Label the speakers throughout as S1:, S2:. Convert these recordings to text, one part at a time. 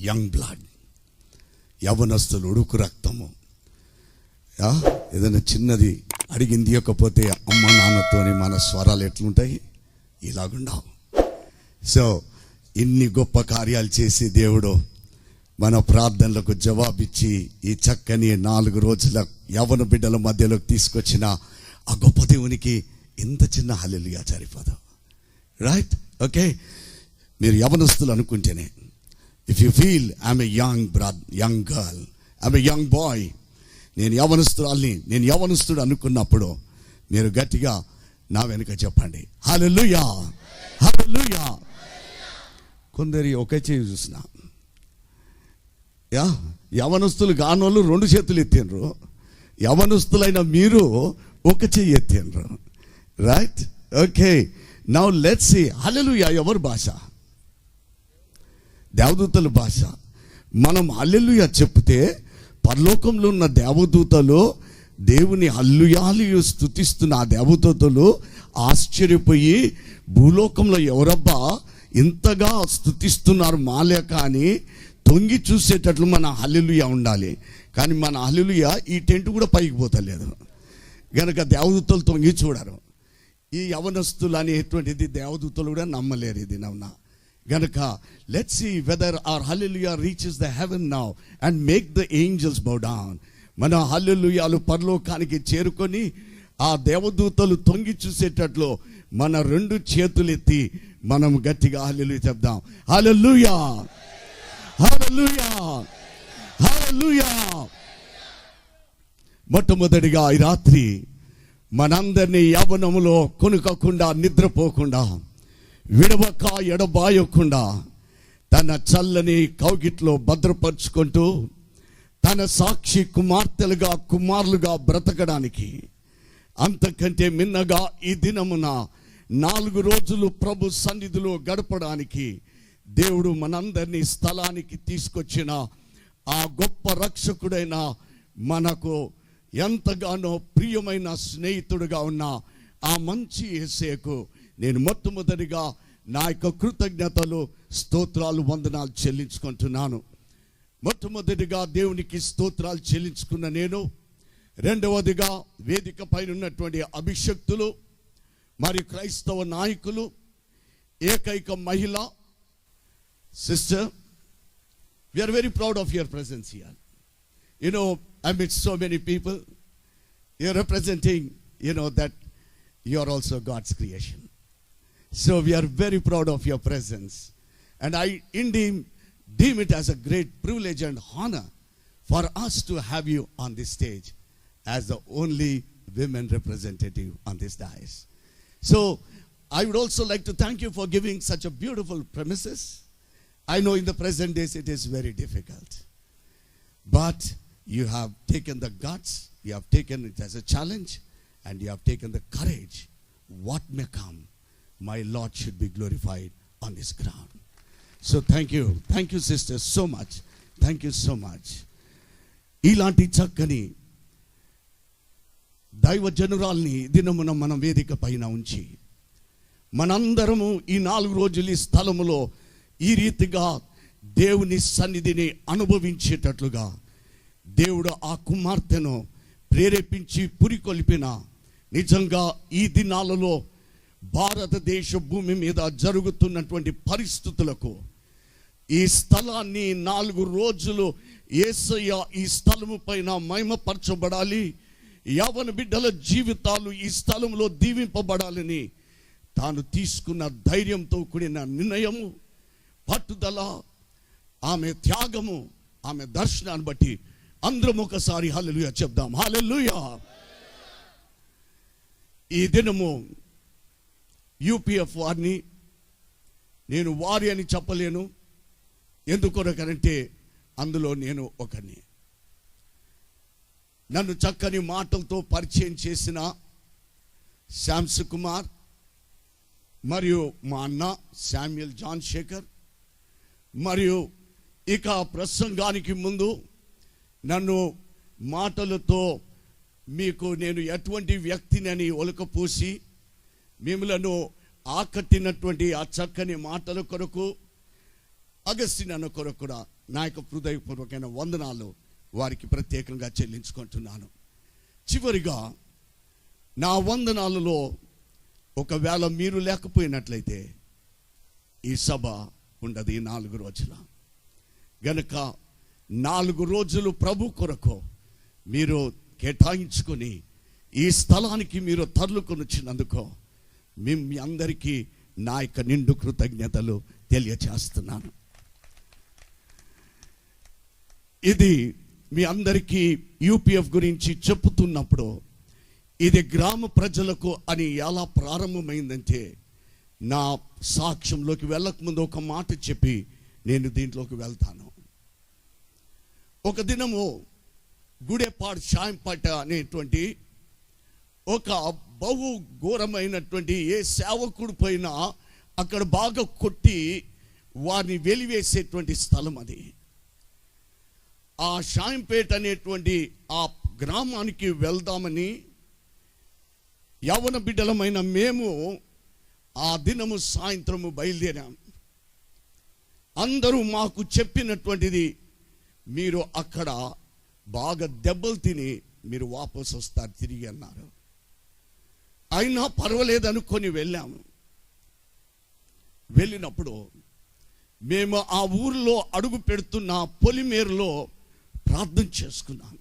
S1: Young blood, యవనస్తులు, ఉడుకు రక్తము. ఏదైనా చిన్నది అడిగింది ఇవ్వకపోతే అమ్మ నాన్నతోని మన స్వరాలు ఎట్లుంటాయి? ఇలాగుండవు. సో ఇన్ని గొప్ప కార్యాలు చేసి దేవుడు మన ప్రార్థనలకు జవాబిచ్చి ఈ చక్కని 4 రోజుల యవన బిడ్డల మధ్యలోకి తీసుకొచ్చిన ఆ గొప్ప దేవునికి ఇంత చిన్న హల్లెలూయా సరిపోదు. రైట్? ఓకే, మీరు యవనస్తులు అనుకుంటేనే, if you feel I'm a young girl, I'm a young boy, నేను యవనస్తురాల్ని, నేను యవనస్తుడు అనుకున్నప్పుడు మీరు గట్టిగా నా వెనుక చెప్పండి హల్లెలూయా, హల్లెలూయా. కొందరి ఒకే చేయి చూసిన, యవనస్తులు కానోళ్ళు 2 చేతులు ఎత్తిండ్రు, యవనస్తులైన మీరు ఒక చెయ్యి ఎత్తిండ్రు. Right? Okay, now let's see. Hallelujah ఎవరి భాష? దేవదూతల భాష. మనం హల్లెలూయా చెప్తే పరలోకంలో ఉన్న దేవదూతలు దేవుని హల్లెలూయా స్తుతిస్తున్న ఆ దేవదూతలు ఆశ్చర్యపోయి, భూలోకంలో ఎవరబ్బా ఇంతగా స్తుతిస్తున్నారు మాలేక అని తొంగి చూసేటట్లు మన హల్లెలూయా ఉండాలి. కానీ మన హల్లెలూయా ఈ టెంట్ కూడా పైకి పోతలేదు గనక దేవదూతలు తొంగి చూడరు. ఈ యవనస్తులు అనేటువంటిది దేవదూతలు కూడా నమ్మలేరు ఇది నవ్వునా గనక. Let's see whether our hallelujah reaches the heaven now and make the angels bow down. మన హల్లెలూయాలు పరలోకానికి చేరుకొని ఆ దేవదూతలు తొంగి చూసేటట్లు మన 2 చేతులు ఎత్తి మనం గట్టిగా హల్లెలూయా చెప్దాం. హల్లెలూయా, హల్లెలూయా, హల్లెలూయా. మొట్టమొదటిగా ఈ రాత్రి మనందరినీ యవ్వనములో కొనుకోకుండా, నిద్రపోకుండా, విడవక ఎడబాయకుండా తన చల్లని కౌగిట్లో భద్రపరుచుకుంటూ తన సాక్షి కుమార్తెలుగా, కుమారులుగా బ్రతకడానికి, అంతకంటే మిన్నగా ఈ దినమున 4 రోజులు ప్రభు సన్నిధిలో గడపడానికి దేవుడు మనందరినీ స్థలానికి తీసుకొచ్చిన ఆ గొప్ప రక్షకుడైన, మనకు ఎంతగానో ప్రియమైన స్నేహితుడుగా ఉన్న ఆ మంచి యేసయ్యకు నేను మొట్టమొదటిగా నా యొక్క కృతజ్ఞతలు, స్తోత్రాలు, వందనాలు చెల్లించుకుంటున్నాను. మొట్టమొదటిగా దేవునికి స్తోత్రాలు చెల్లించుకున్న నేను, రెండవదిగా వేదిక పైన ఉన్నటువంటి అభిషక్తులు మరియు క్రైస్తవ నాయకులు, ఏకైక మహిళ sister, we are very proud of your presence here. You know, amidst so many people, you are representing, you know, that you are also God's creation. So we are very proud of your presence, and I indeed deem it as a great privilege and honor for us to have you on this stage as the only women representative on this dais. So I would also like to thank you for giving such a beautiful premises. I know in the present days it is very difficult, but you have taken the guts, you have taken it as a challenge, and you have taken the courage. What may come, my Lord should be glorified on this ground. So thank you sisters so much, thank you so much. ఇలాంటి చక్కని దైవ జనురాల్ని దినమున మనం వేదిక పైన ఉంచి మనందరము ఈ 4 రోజులు ఈ స్థలములో ఈ రీతిగా దేవుని సన్నిధిని అనుభవించేటట్లుగా దేవుడు ఆ కుమార్తెను ప్రేరేపించి పురికొల్పిన, నిజంగా ఈ దినాలలో భారతదేశ భూమి మీద జరుగుతున్నటువంటి పరిస్థితులకు ఈ స్థలాన్ని 4 రోజులు యేసయ్య ఈ స్థలము పైన మహిమపరచబడాలి, యవ్వన బిడ్డల జీవితాలు ఈ స్థలంలో దీవింపబడాలని తాను తీసుకున్న ధైర్యంతో కూడిన నిర్ణయము, పట్టుదల, ఆమె త్యాగము, ఆమె దర్శనాన్ని బట్టి అందరం ఒకసారి హల్లెలూయా చెప్దాం. హల్లెలూయా. ఈ దినము యూపీఎఫ్ వారిని నేను వారి అని చెప్పలేను, ఎందుకొరకనంటే అందులో నేను ఒకరిని. నన్ను చక్కని మాటలతో పరిచయం చేసిన శాంసు కుమార్ మరియు మా అన్న శామ్యుల్ జాన్ శేఖర్, మరియు ఇక ప్రసంగానికి ముందు నన్ను మాటలతో మీకు నేను ఎటువంటి వ్యక్తిని అని ఒలకపోసి మిమ్మలను ఆకట్టినటువంటి ఆ చక్కని మాటల కొరకు అగస్టిన్ అన్న కొరకు కూడా నా యొక్క హృదయపూర్వకమైన వందనాలు వారికి ప్రత్యేకంగా చెల్లించుకుంటున్నాను. చివరిగా నా వందనాలలో ఒకవేళ మీరు లేకపోయినట్లయితే ఈ సభ ఉండదు ఈ 4 రోజుల గనుక 4 రోజులు ప్రభు కొరకు మీరు కేటాయించుకొని ఈ స్థలానికి మీరు తరలుకొని వచ్చినందుకు మీ అందరికీ నా యొక్క నిండు కృతజ్ఞతలు తెలియచేస్తున్నాను. ఇది మీ అందరికీ యూపీఎఫ్ గురించి చెప్పుతున్నప్పుడు ఇది గ్రామ ప్రజలకు అని ఎలా ప్రారంభమైందంటే, నా సాక్ష్యంలోకి వెళ్ళకముందు ఒక మాట చెప్పి నేను దీంట్లోకి వెళ్తాను. ఒక దినము గుడేపాడు షాంపేట అనేటువంటి ఒక బహు ఘోరమైనటువంటి ఏ సేవకుడు పైన అక్కడ బాగా కొట్టి వారిని వెలివేసేటువంటి స్థలం అది. ఆ షాంపేట అనేటువంటి ఆ గ్రామానికి వెళ్దామని యవన బిడ్డలమైన మేము ఆ దినము సాయంత్రము బయలుదేరాం. అందరూ మాకు చెప్పినటువంటిది, మీరు అక్కడ బాగా దెబ్బలు తిని మీరు వాపసు వస్తారు తిరిగి అన్నారు. అయినా పర్వాలేదనుకొని వెళ్ళాము. వెళ్ళినప్పుడు మేము ఆ ఊరిలో అడుగు పెడుతున్న పొలిమేరులో ప్రార్థన చేసుకున్నాం.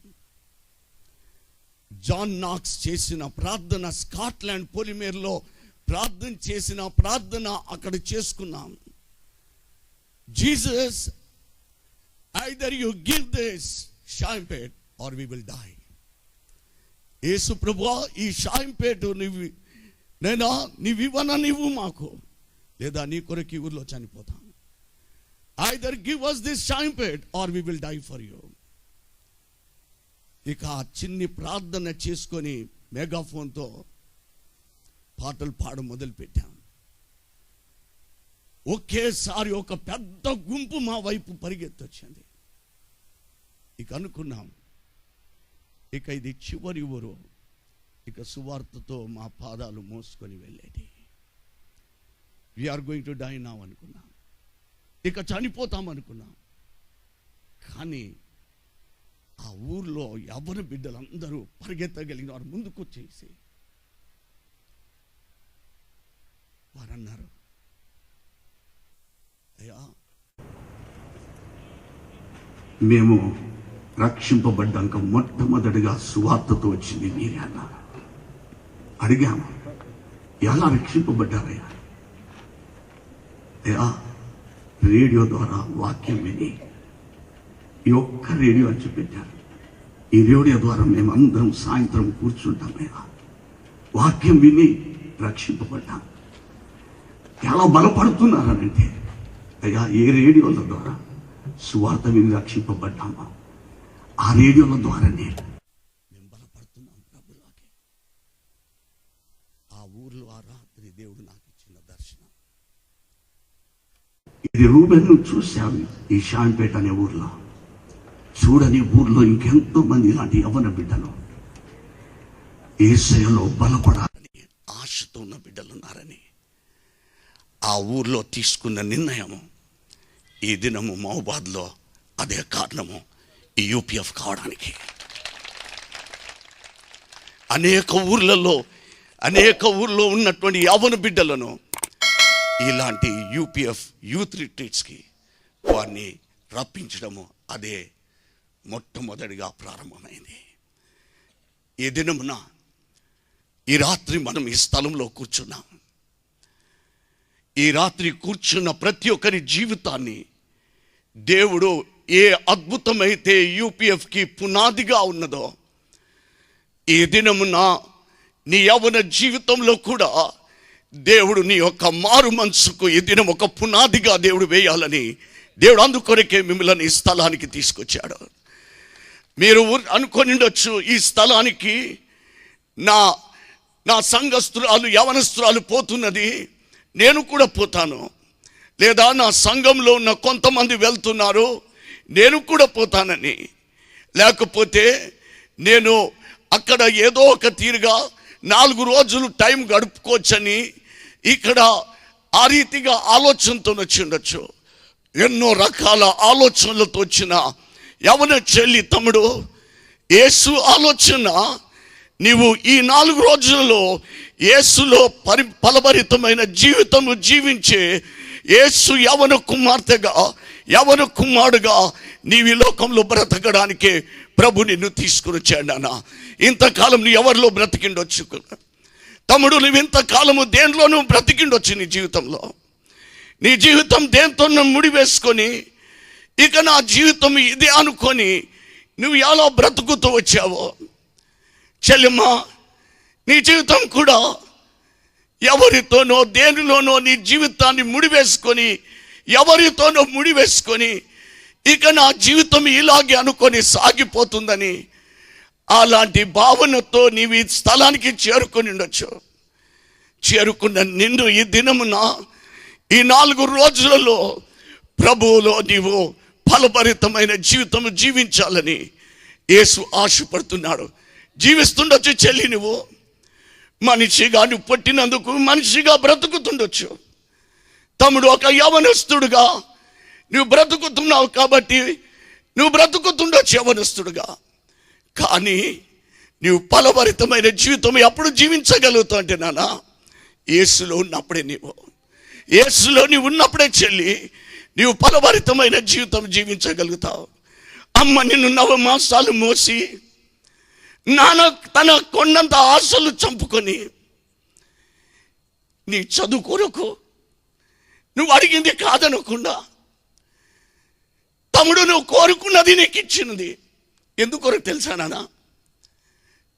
S1: జాన్ నాక్స్ చేసిన ప్రార్థన, స్కాట్లాండ్ పొలిమేరులో ప్రార్థన చేసిన ప్రార్థన అక్కడ చేసుకున్నాం. Jesus, either you give this Shampet or we will die. యేసు ప్రభువా, ఈ షాంపేట్ నీవివ్వనా నీవు మాకు, లేదా నీ కొరకు ఈ ఊర్లో చనిపోతాం. Either give us this Shampet or we will die for you. ఇక ఆ చిన్ని ప్రార్థన చేసుకొని మెగాఫోన్తో పాటలు పాడ మొదలు పెట్టాం. ఒకేసారి ఒక పెద్ద గుంపు మా వైపు పరిగెత్తొచ్చింది. ఇక అనుకున్నాం, ఇక ఇది చివరి ఊరు, ఇక సువార్తతో మా పాదాలు మోసుకొని వెళ్ళేది. We are going to die now అనుకున్నాం. ఇక చనిపోతాం అనుకున్నాం. కానీ ఆ ఊర్లో ఎవరి బిడ్డలందరూ పరిగెత్తగలిగిన వారు ముందుకు వచ్చేసి వారు అన్నారు, అయ్యా మేము రక్షింపబడ్డాక మొట్టమొదటిగా సువార్తతో వచ్చింది మీరే అన్నారు. అడిగాము, ఎలా రక్షింపబడ్డారయ్యా? అయ్యా రేడియో ద్వారా వాక్యం విని, ఈ ఒక్క రేడియో అని పెట్టారు. ఈ రేడియో ద్వారా మేమందరం సాయంత్రం కూర్చుంటామయ్యా, వాక్యం విని రక్షింపబడ్డాం. ఎలా బలపడుతున్నారనంటే, అయ్యా ఏ రేడియోల ద్వారా సువార్త విని రక్షింపబడ్డామా, ఆ రేడియోల ద్వారానే మేము బలపడుతున్నాం ప్రభులోకి. ఆ ఊర్లో ఆ రాత్రి దేవుడు నాకు ఇచ్చిన దర్శనం ఇది. రూబెన్ను చూశాను ఈ షాంపేట అనే ఊర్లో. చూడని ఊర్లో ఇంకెంతో మంది ఇలాంటి యవ్వన బిడ్డలు యేసయ్యలో బలపడాలని ఆశతో ఉన్న బిడ్డలు ఉన్నారని ఆ ఊర్లో తీసుకున్న నిర్ణయము ఈ దినము మహబాద్లో అదే కారణము ఈ యూపీఎఫ్ కావడానికి. అనేక ఊర్లో ఉన్నటువంటి యవ్వన బిడ్డలను ఇలాంటి యూపీఎఫ్ యూత్ రిట్రీట్స్కి వారిని రప్పించడము అదే మొట్టమొదటిగా ప్రారంభమైంది. ఈ దినమున ఈ రాత్రి మనం ఈ స్థలంలో కూర్చున్నాం. ఈ రాత్రి కూర్చున్న ప్రతి ఒక్కరి జీవితాన్ని దేవుడు ఏ అద్భుతమైతే యూపీఎఫ్కి పునాదిగా ఉన్నదో, ఈ దినమున నీ యవ్వన జీవితంలో కూడా దేవుడు నీ యొక్క మారు మనసుకు ఈ దినం ఒక పునాదిగా దేవుడు వేయాలని దేవుడు అందుకొరకే మిమ్మల్ని ఈ స్థలానికి తీసుకొచ్చాడు. మీరు అనుకొని ఉండొచ్చు, ఈ స్థలానికి నా సంఘస్తురాలు యవనస్తురాలు పోతున్నది, నేను కూడా పోతాను. లేదా నా సంఘంలో ఉన్న కొంతమంది వెళ్తున్నారు, నేను కూడా పోతానని. లేకపోతే నేను అక్కడ ఏదో ఒక తీరుగా 4 రోజులు టైం గడుపుకోవచ్చని ఇక్కడ ఆ రీతిగా ఆలోచనతో వచ్చి ఉండొచ్చు. ఎన్నో రకాల ఆలోచనలతో వచ్చిన యవన చెల్లి, తమ్ముడు, యేసు ఆలోచన నీవు ఈ 4 రోజులలో యేసులో ఫలభరితమైన జీవితము జీవించే యేసు యవన కుమార్తెగా, యవన కుమారుడుగా నీవు ఈ లోకంలో బ్రతకడానికే ప్రభు నిన్ను తీసుకుని వచ్చాడు నాన్న. ఇంతకాలం నువ్వు ఎవరిలో బ్రతికిండొచ్చు తమ్ముడు, నువ్వు ఇంతకాలము దేనిలోనూ బ్రతికిండొచ్చు. నీ జీవితం దేంతో ముడివేసుకొని ఇక నా జీవితం ఇదే అనుకొని నువ్వు ఎలా బ్రతుకుతూ వచ్చావో చెల్లెమ్మా, నీ జీవితం కూడా ఎవరితోనో దేనిలోనో నీ జీవితాన్ని ముడివేసుకొని, ఎవరితోనో ముడివేసుకొని ఇక నా జీవితం ఇలాగే అనుకొని సాగిపోతుందని అలాంటి భావనతో నీవు ఈ స్థలానికి చేరుకొని ఉండొచ్చు. చేరుకున్న నిన్ను ఈ దినమున, ఈ 4 రోజులలో ప్రభువులో నీవు ఫలభరితమైన జీవితం జీవించాలని యేసు ఆశపడుతున్నాడు. జీవిస్తుండొచ్చు చెల్లి, నువ్వు మనిషిగా నువ్వు పుట్టినందుకు మనిషిగా బ్రతుకుతుండొచ్చు. తమ్ముడు, ఒక యవనస్తుడుగా నువ్వు బ్రతుకుతున్నావు కాబట్టి నువ్వు బ్రతుకుతుండొచ్చు యవనస్తుడుగా. కానీ నువ్వు ఫలభరితమైన జీవితం ఎప్పుడు జీవించగలుగుతావు అంటే నాన్న, యేసులో ఉన్నప్పుడే. యేసులో నీవు ఉన్నప్పుడే చెల్లి, నీవు ఫలభరితమైన జీవితం జీవించగలుగుతావు. అమ్మ నిన్ను 9 మాసాలు మోసి నాన్న తన కొండంత ఆశలు చంపుకొని నీ చదువు కొరకు నువ్వు అడిగింది కాదనకుండా, తమ్ముడు నువ్వు కోరుకున్నది నీకు ఇచ్చినది ఎందుకొరకు తెలుసా నాన్న?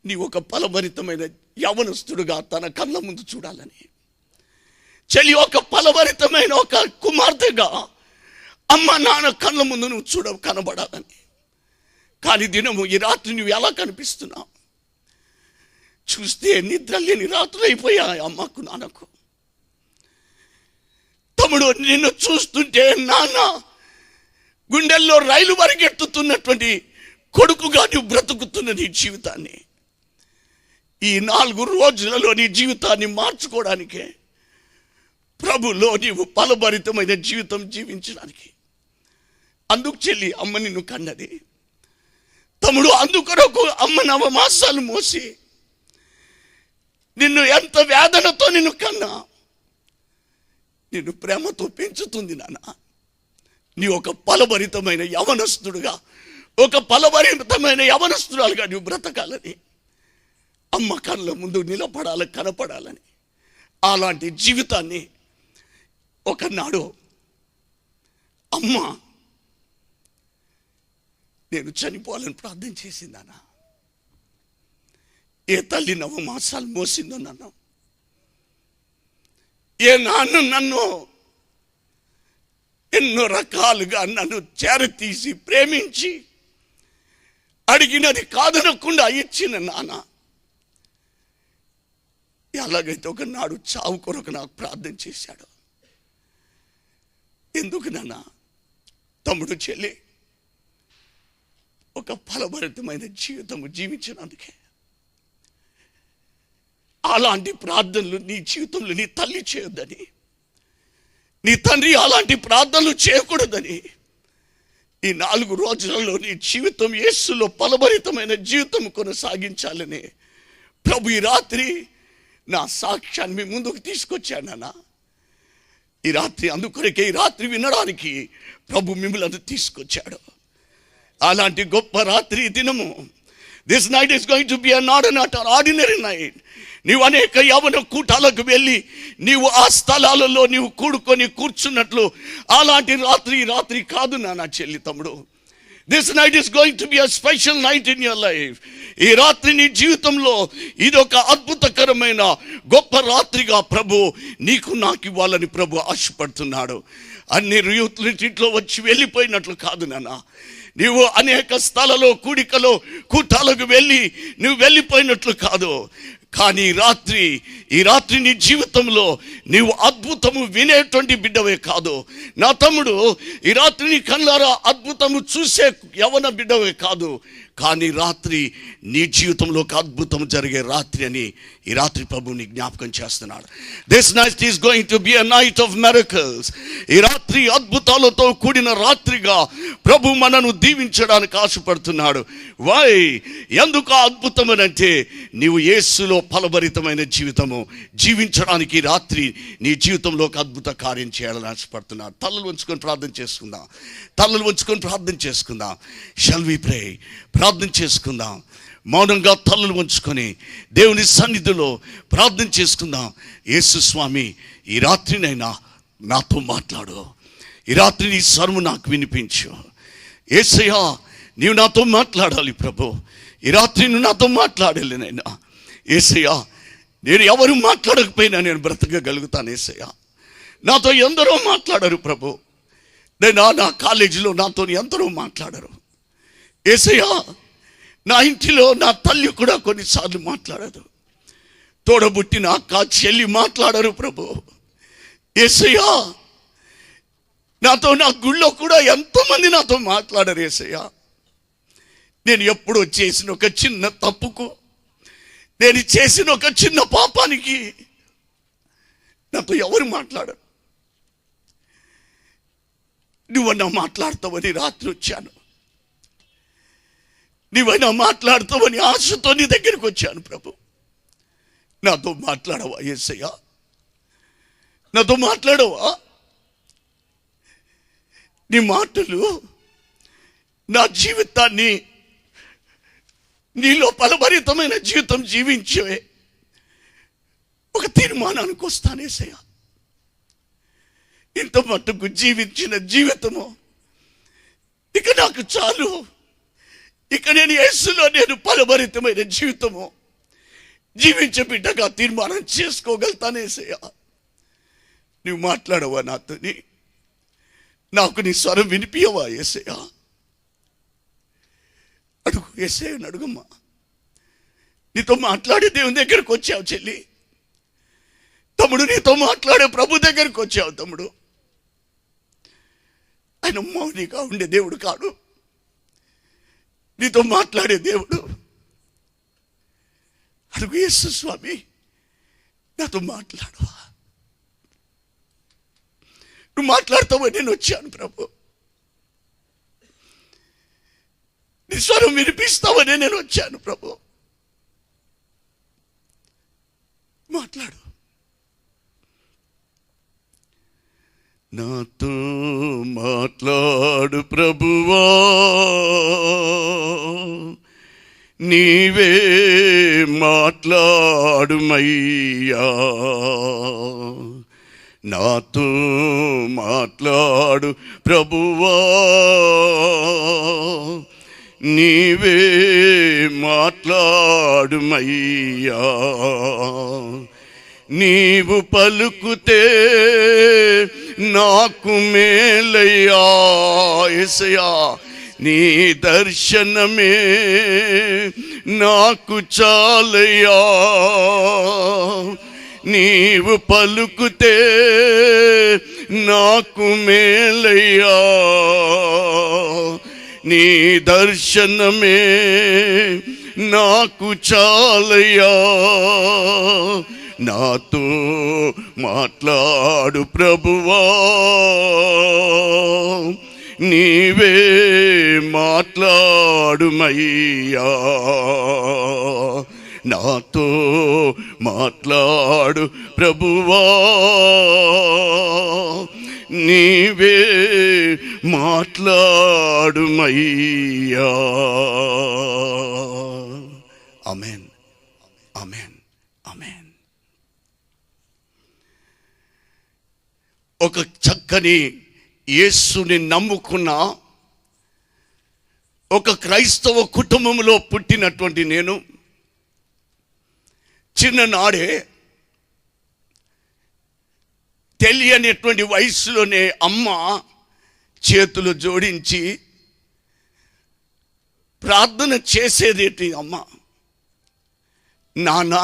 S1: నీ ఒక ఫలభరితమైన యవనస్తుడుగా తన కళ్ళ ముందు చూడాలని. చెల్లి, ఒక ఫలభరితమైన ఒక కుమార్తెగా అమ్మ నాన్న కళ్ళ ముందు నువ్వు కనబడాలని. కానీ దినము ఈ రాత్రి నువ్వు ఎలా కనిపిస్తున్నావు? చూస్తే నిద్ర లేని రాత్రులు అయిపోయాయి అమ్మకు నాన్నకు. తమ్ముడు, నిన్ను చూస్తుంటే నాన్న గుండెల్లో రైలు పరిగెత్తుతున్నటువంటి కొడుకుగా నువ్వు బ్రతుకుతున్న నీ జీవితాన్ని ఈ 4 రోజులలో నీ జీవితాన్ని మార్చుకోవడానికే ప్రభులో నీవు ఫలభరితమైన జీవితం జీవించడానికి. అందుకు చెల్లి అమ్మ నిన్ను కన్నది. తమ్ముడు, అందుకొరకు అమ్మ 9 మాసాలు మోసి నిన్ను ఎంత వేదనతో నిన్ను కన్నా నిన్ను ప్రేమతో పెంచుతుంది నాన్న. నీ ఒక ఫలభరితమైన యవనస్తుడుగా, ఒక ఫలభరితమైన యవనస్తురాలుగా నువ్వు బ్రతకాలని, అమ్మ కళ్ళ ముందు నిలబడాలని, కనపడాలని. అలాంటి జీవితాన్ని ఒకనాడు అమ్మ నేను చనిపోవాలని ప్రార్థన చేసిందన్న. ఏ తల్లి 9 మాసాలు మోసిందో నన్ను, ఏ నాన్న నన్ను ఎన్నో రకాలుగా నన్ను చేరతీసి ప్రేమించి అడిగినది కాదనకుండా ఇచ్చిన నాన్న, ఎలాగైతే ఒకనాడు చావు కొరకు నాకు ప్రార్థన చేశాడు. ఎందుకు నాన్న? తమ్ముడు, చెల్లి, ఒక ఫలభరితమైన జీవితము జీవించినందుకే. అలాంటి ప్రార్థనలు నీ జీవితంలో నీ తల్లి చేయొద్దని, నీ తండ్రి అలాంటి ప్రార్థనలు చేయకూడదని ఈ 4 రోజులలో నీ జీవితం యేసులో ఫలభరితమైన జీవితం కొనసాగించాలని ప్రభు ఈ రాత్రి నా సాక్ష్యాన్ని మీ ముందుకు తీసుకొచ్చానన్నా. ఈ రాత్రి అందుకొరకే ఈ రాత్రి వినడానికి ప్రభు మిమ్మల్ని తీసుకొచ్చాడు. అలాంటి గొప్ప రాత్రి దినము. This night is going to be not an ordinary night. నీవు అనేక యవన కూటాలకు వెళ్ళి నీవు ఆ స్థలాలలో నీవు కూర్చున్నట్లు అలాంటి రాత్రి కాదు నా చెల్లి, తమ్ముడు. This night is going to be a special night in your life. ఈ రాత్రి నీ జీవితంలో ఇది ఒక అద్భుతకరమైన గొప్ప రాత్రిగా ప్రభు నీకు నాకు ఇవ్వాలని ప్రభు ఆశపడుతున్నాడు. అన్ని యూత్ రిట్రీట్లో వచ్చి వెళ్ళిపోయినట్లు కాదు నాన్న. నీవు అనేక స్థలాల్లో కూటాలకు వెళ్ళి నువ్వు వెళ్ళిపోయినట్లు కాదు. కానీ ఈ రాత్రి నీ జీవితంలో నీవు అద్భుతము వినేటువంటి బిడ్డవే కాదు నా తమ్ముడు. ఈ రాత్రి నీ కళ్ళారా అద్భుతము చూసే యవన బిడ్డవే కాదు. కానీ రాత్రి నీ జీవితంలో ఒక అద్భుతం జరిగే రాత్రి అని ఈ రాత్రి ప్రభువుని జ్ఞాపకం చేస్తున్నాడు. This night is going to be a knight of miracles. ఈ రాత్రి అద్భుతాలతో కూడిన రాత్రిగా ప్రభు మనను దీవించడానికి ఆశపడుతున్నాడు. వై? ఎందుకు అద్భుతం అంటే నీవు యేసులో ఫలభరితమైన జీవితము జీవించడానికి రాత్రి నీ జీవితంలో ఒక అద్భుత కార్యం చేయాలని ఆశపడుతున్నాడు. తలలు ఉంచుకొని ప్రార్థన చేసుకుందాం. తలలు ఉంచుకొని ప్రార్థన చేసుకుందాం. షల్ వి ప్రే? ప్రార్థన చేసుకుందాం. మౌనంగా తలలు ఉంచుకొని దేవుని సన్నిధిలో ప్రార్థన చేసుకుందాం. యేసు స్వామి, ఈ రాత్రినైనా నాతో మాట్లాడు. ఈ రాత్రి నీ స్వరము నాకు వినిపించు. యేసయ్యా, నీవు నాతో మాట్లాడాలి ప్రభు. ఈ రాత్రి నువ్వు నాతో మాట్లాడాలి నైనా. యేసయ్యా, నేను ఎవరు మాట్లాడకపోయినా నేను బ్రతకగలుగుతాను. యేసయ్యా, నాతో ఎందరో మాట్లాడరు ప్రభు. నేను నా కాలేజీలో నాతో ఎందరో మాట్లాడరు. యేసయ్యా, నా ఇంటిలో నా తల్లి కూడా కొన్నిసార్లు మాట్లాడదు. తోడబుట్టిన అక్క చెల్లి మాట్లాడరు ప్రభు. యేసయ్యా, నాతో నా గుళ్ళో కూడా ఎంతోమంది నాతో మాట్లాడరు. యేసయ్యా, నేను ఎప్పుడో చేసిన ఒక చిన్న తప్పుకు, నేను చేసిన ఒక చిన్న పాపానికి నాతో ఎవరు మాట్లాడరు. నువ్వన్నా మాట్లాడతావని రాత్రి వచ్చాను. నీవైనా మాట్లాడతావని ఆశతో నీ దగ్గరికి వచ్చాను ప్రభు. నాతో మాట్లాడవా యేసయ్యా? నాతో మాట్లాడవా? నీ మాటలు నా జీవితాన్ని నీలో ఫలభరితమైన జీవితం జీవించే ఒక తీర్మానానికి వస్తాను యేసయ్యా. ఇంత మట్టుకు జీవించిన జీవితము ఇక నాకు చాలు. ఇక నేను యేసులో నేను ఫలభరితమైన జీవితము జీవించే బిడ్డగా తీర్మానం చేసుకోగలుగుతాను యేసయ్యా. నువ్వు మాట్లాడవా నాతోని? నాకు నీ స్వరం వినిపియవా యేసయ్యా? అడుగు యేసయ్యని, అడుగమ్మా. నీతో మాట్లాడే దేవుని దగ్గరకు వచ్చావు చెల్లి. తమ్ముడు, నీతో మాట్లాడే ప్రభు దగ్గరికి వచ్చావు తమ్ముడు. ఆయన మౌనిగా ఉండే దేవుడు కాడు, నీతో మాట్లాడే దేవుడు. అడుగు యేసు స్వామి, నాతో మాట్లాడవా? నువ్వు మాట్లాడతావని నేను వచ్చాను ప్రభు. నీ స్వరం వినిపిస్తావని నేను వచ్చాను ప్రభు. మాట్లాడు. నాతో మాట్లాడు ప్రభువా, నీవే మాట్లాడుమయ్యా. నాతో మాట్లాడు ప్రభువా, నీవే మాట్లాడుమయ్యా. నీవు పలుకుతే నాకు మేలయ్యా. యేసయ్యా, నీ దర్శనమే నాకు చాలయ్యా. నీవు పలుకుతే నాకు మేలయ్యా. నీ దర్శనమే నాకు చాలయ్యా. నాతో మాట్లాడు ప్రభువా, నీవే మాట్లాడుమయ్యా. నాతో మాట్లాడు ప్రభువా, నీవే మాట్లాడుమయ్యా. ఆమేన్, ఆమేన్, ఆమేన్. ఒక చక్కని యేసుని నమ్ముకున్న ఒక క్రైస్తవ కుటుంబంలో పుట్టినటువంటి నేను చిన్ననాడే తెలియనిటువంటి వయసులోనే అమ్మ చేతులు జోడించి ప్రార్థన చేసేదేంటి? అమ్మ, నాన్న,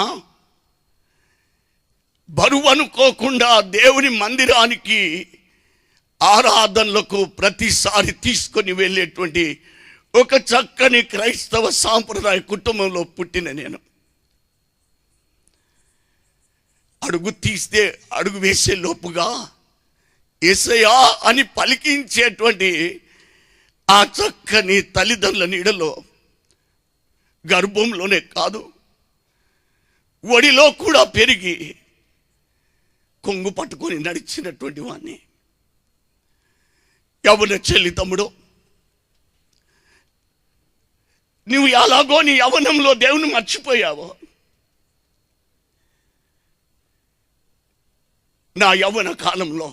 S1: బరువు అనుకోకుండా దేవుని మందిరానికి ఆరాధనలకు ప్రతిసారి తీసుకొని వెళ్ళేటువంటి ఒక చక్కని క్రైస్తవ సాంప్రదాయ కుటుంబంలో పుట్టిన నేను అడుగు తీస్తే అడుగు వేసే లోపుగా యేసయ్యా అని పలికించేటువంటి ఆ చక్కని తల్లిదండ్రుల నీడలో, గర్భంలోనే కాదు ఒడిలో కూడా పెరిగి కొంగు పట్టుకొని నడిచినటువంటి వాణ్ణి. యవ్వన చెల్లి తమ్ముడు, నువ్వు ఎలాగో నీ యవ్వనంలో దేవుని మర్చిపోయావో, నా యవ్వన కాలంలో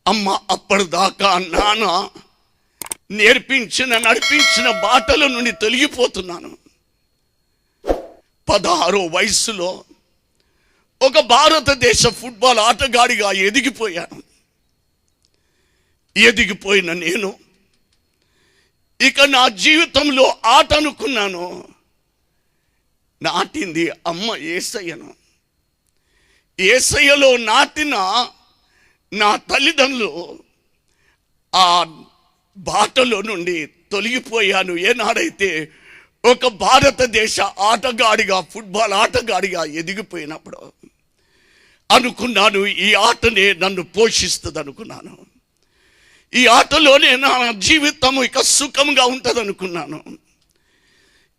S1: అమ్మ అప్పటిదాకా నాన్న నడిపించిన బాటల నుండి తొలగిపోతున్నాను. 16వ వయసులో ఒక భారతదేశ ఫుట్బాల్ ఆటగాడిగా ఎదిగిపోయాను. ఎదిగిపోయిన నేను ఇక నా జీవితంలో ఆట అనుకున్నాను, నాటింది అమ్మ యేసయ్యను. యేసయ్యలో నాటిన నా తల్లిదండ్రులు ఆ బాటలో నుండి తొలగిపోయాను. ఏనాడైతే ఒక భారతదేశ ఆటగాడిగా, ఫుట్బాల్ ఆటగాడిగా ఎదిగిపోయినప్పుడు అనుకున్నాను, ఈ ఆటనే నన్ను పోషిస్తుంది అనుకున్నాను. ఈ ఆటలోనే నా జీవితం ఇక సుఖంగా ఉంటుంది అనుకున్నాను.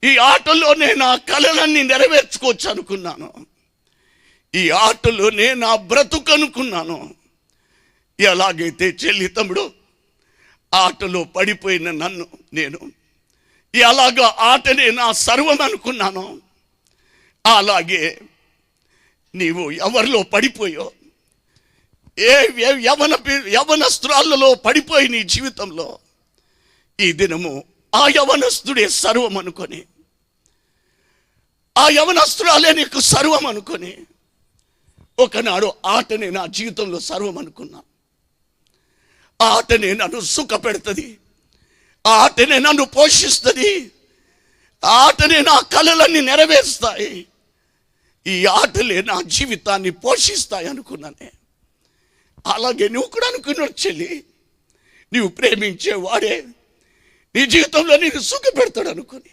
S1: ఈ ఆటలోనే నా కలలన్నీ నెరవేర్చుకోవచ్చు అనుకున్నాను. ఈ ఆటలోనే నా బ్రతుకు అనుకున్నాను. ఎలాగైతే చెల్లి తమ్ముడు ఆటలో పడిపోయిన నన్ను నేను ఎలాగా ఆటనే నా సర్వం అనుకున్నాను, అలాగే నీవు ఎవరిలో పడిపోయో, యవనస్తురాళ్ళలో పడిపోయి నీ జీవితంలో ఈ దినము ఆ యవనస్తుడే సర్వం అనుకొని, ఆ యవనస్తురాలే నీకు సర్వం అనుకొని, ఒకనాడు ఆటనే నా జీవితంలో సర్వం అనుకున్నా. ఆ ఆటనే నన్ను సుఖ పెడుతుంది, ఆ ఆటనే నన్ను పోషిస్తుంది, ఆ ఆటనే నా కలలన్నీ నెరవేరుస్తాయి, ఈ ఆటలే నా జీవితాన్ని పోషిస్తాయి అనుకున్నానే. అలాగే నువ్వు కూడా అనుకున్నాడు చెల్లి, నీవు ప్రేమించేవాడే నీ జీవితంలో నేను సుఖ పెడతాడు అనుకుని,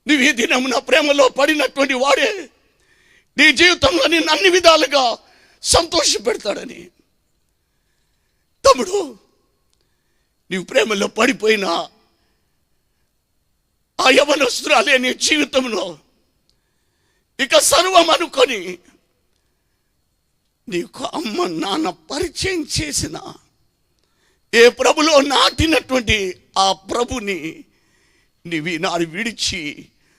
S1: నువ్వు ఈ దినం నా ప్రేమలో పడినటువంటి వాడే నీ జీవితంలో నేను అన్ని విధాలుగా సంతోష పెడతాడని. తమ్ముడు, నీవు ప్రేమలో పడిపోయిన ఆ యవనస్తురాలే నీ జీవితంలో ఇక సర్వం అనుకొని నీకు అమ్మ నాన్న పరిచయం చేసిన ఏ ప్రభులో నాటినటువంటి ఆ ప్రభుని నీవి నాడు విడిచి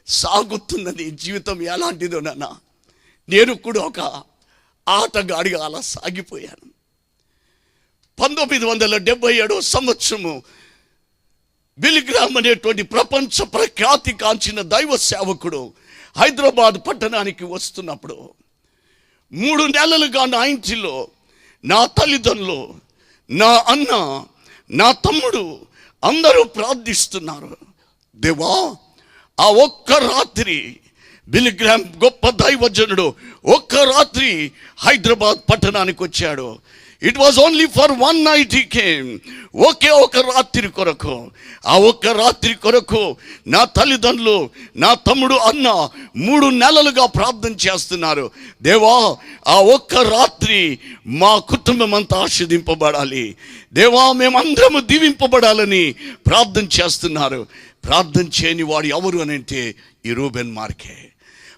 S1: సాగుతున్న నీ జీవితం ఎలాంటిదో నాన్న. నేను కూడా ఒక ఆటగాడిగా అలా సాగిపోయాను. 1977 సంవత్సరము బిలిగ్రామ్ అనేటువంటి ప్రపంచ ప్రఖ్యాతి కాంచిన దైవ సేవకుడు హైదరాబాద్ పట్టణానికి వస్తున్నప్పుడు 3 నెలలుగా నా ఇంటిలో నా తల్లిదండ్రులు, నా అన్న, నా తమ్ముడు అందరూ ప్రార్థిస్తున్నారు. దేవా, ఆ ఒక్క రాత్రి బిలిగ్రామ్ గొప్ప దైవజనుడు ఒక్క రాత్రి హైదరాబాద్ పట్టణానికి వచ్చాడు. It was only for 1 night he came. ఒకే ఒక రాత్రి కొరకు, ఆ ఒక్క రాత్రి కొరకు నా తల్లిదండ్రులు, నా తమ్ముడు, అన్న 3 నెలలుగా ప్రార్థన చేస్తున్నారు. దేవా, ఆ ఒక్క రాత్రి మా కుటుంబం అంతా ఆశీర్వదింపబడాలి, దేవా మేమందరము దీవింపబడాలని ప్రార్థన చేస్తున్నారు. ప్రార్థన చేయని వాడు ఎవరు అని అంటే ఈ రూబెన్ మార్కే.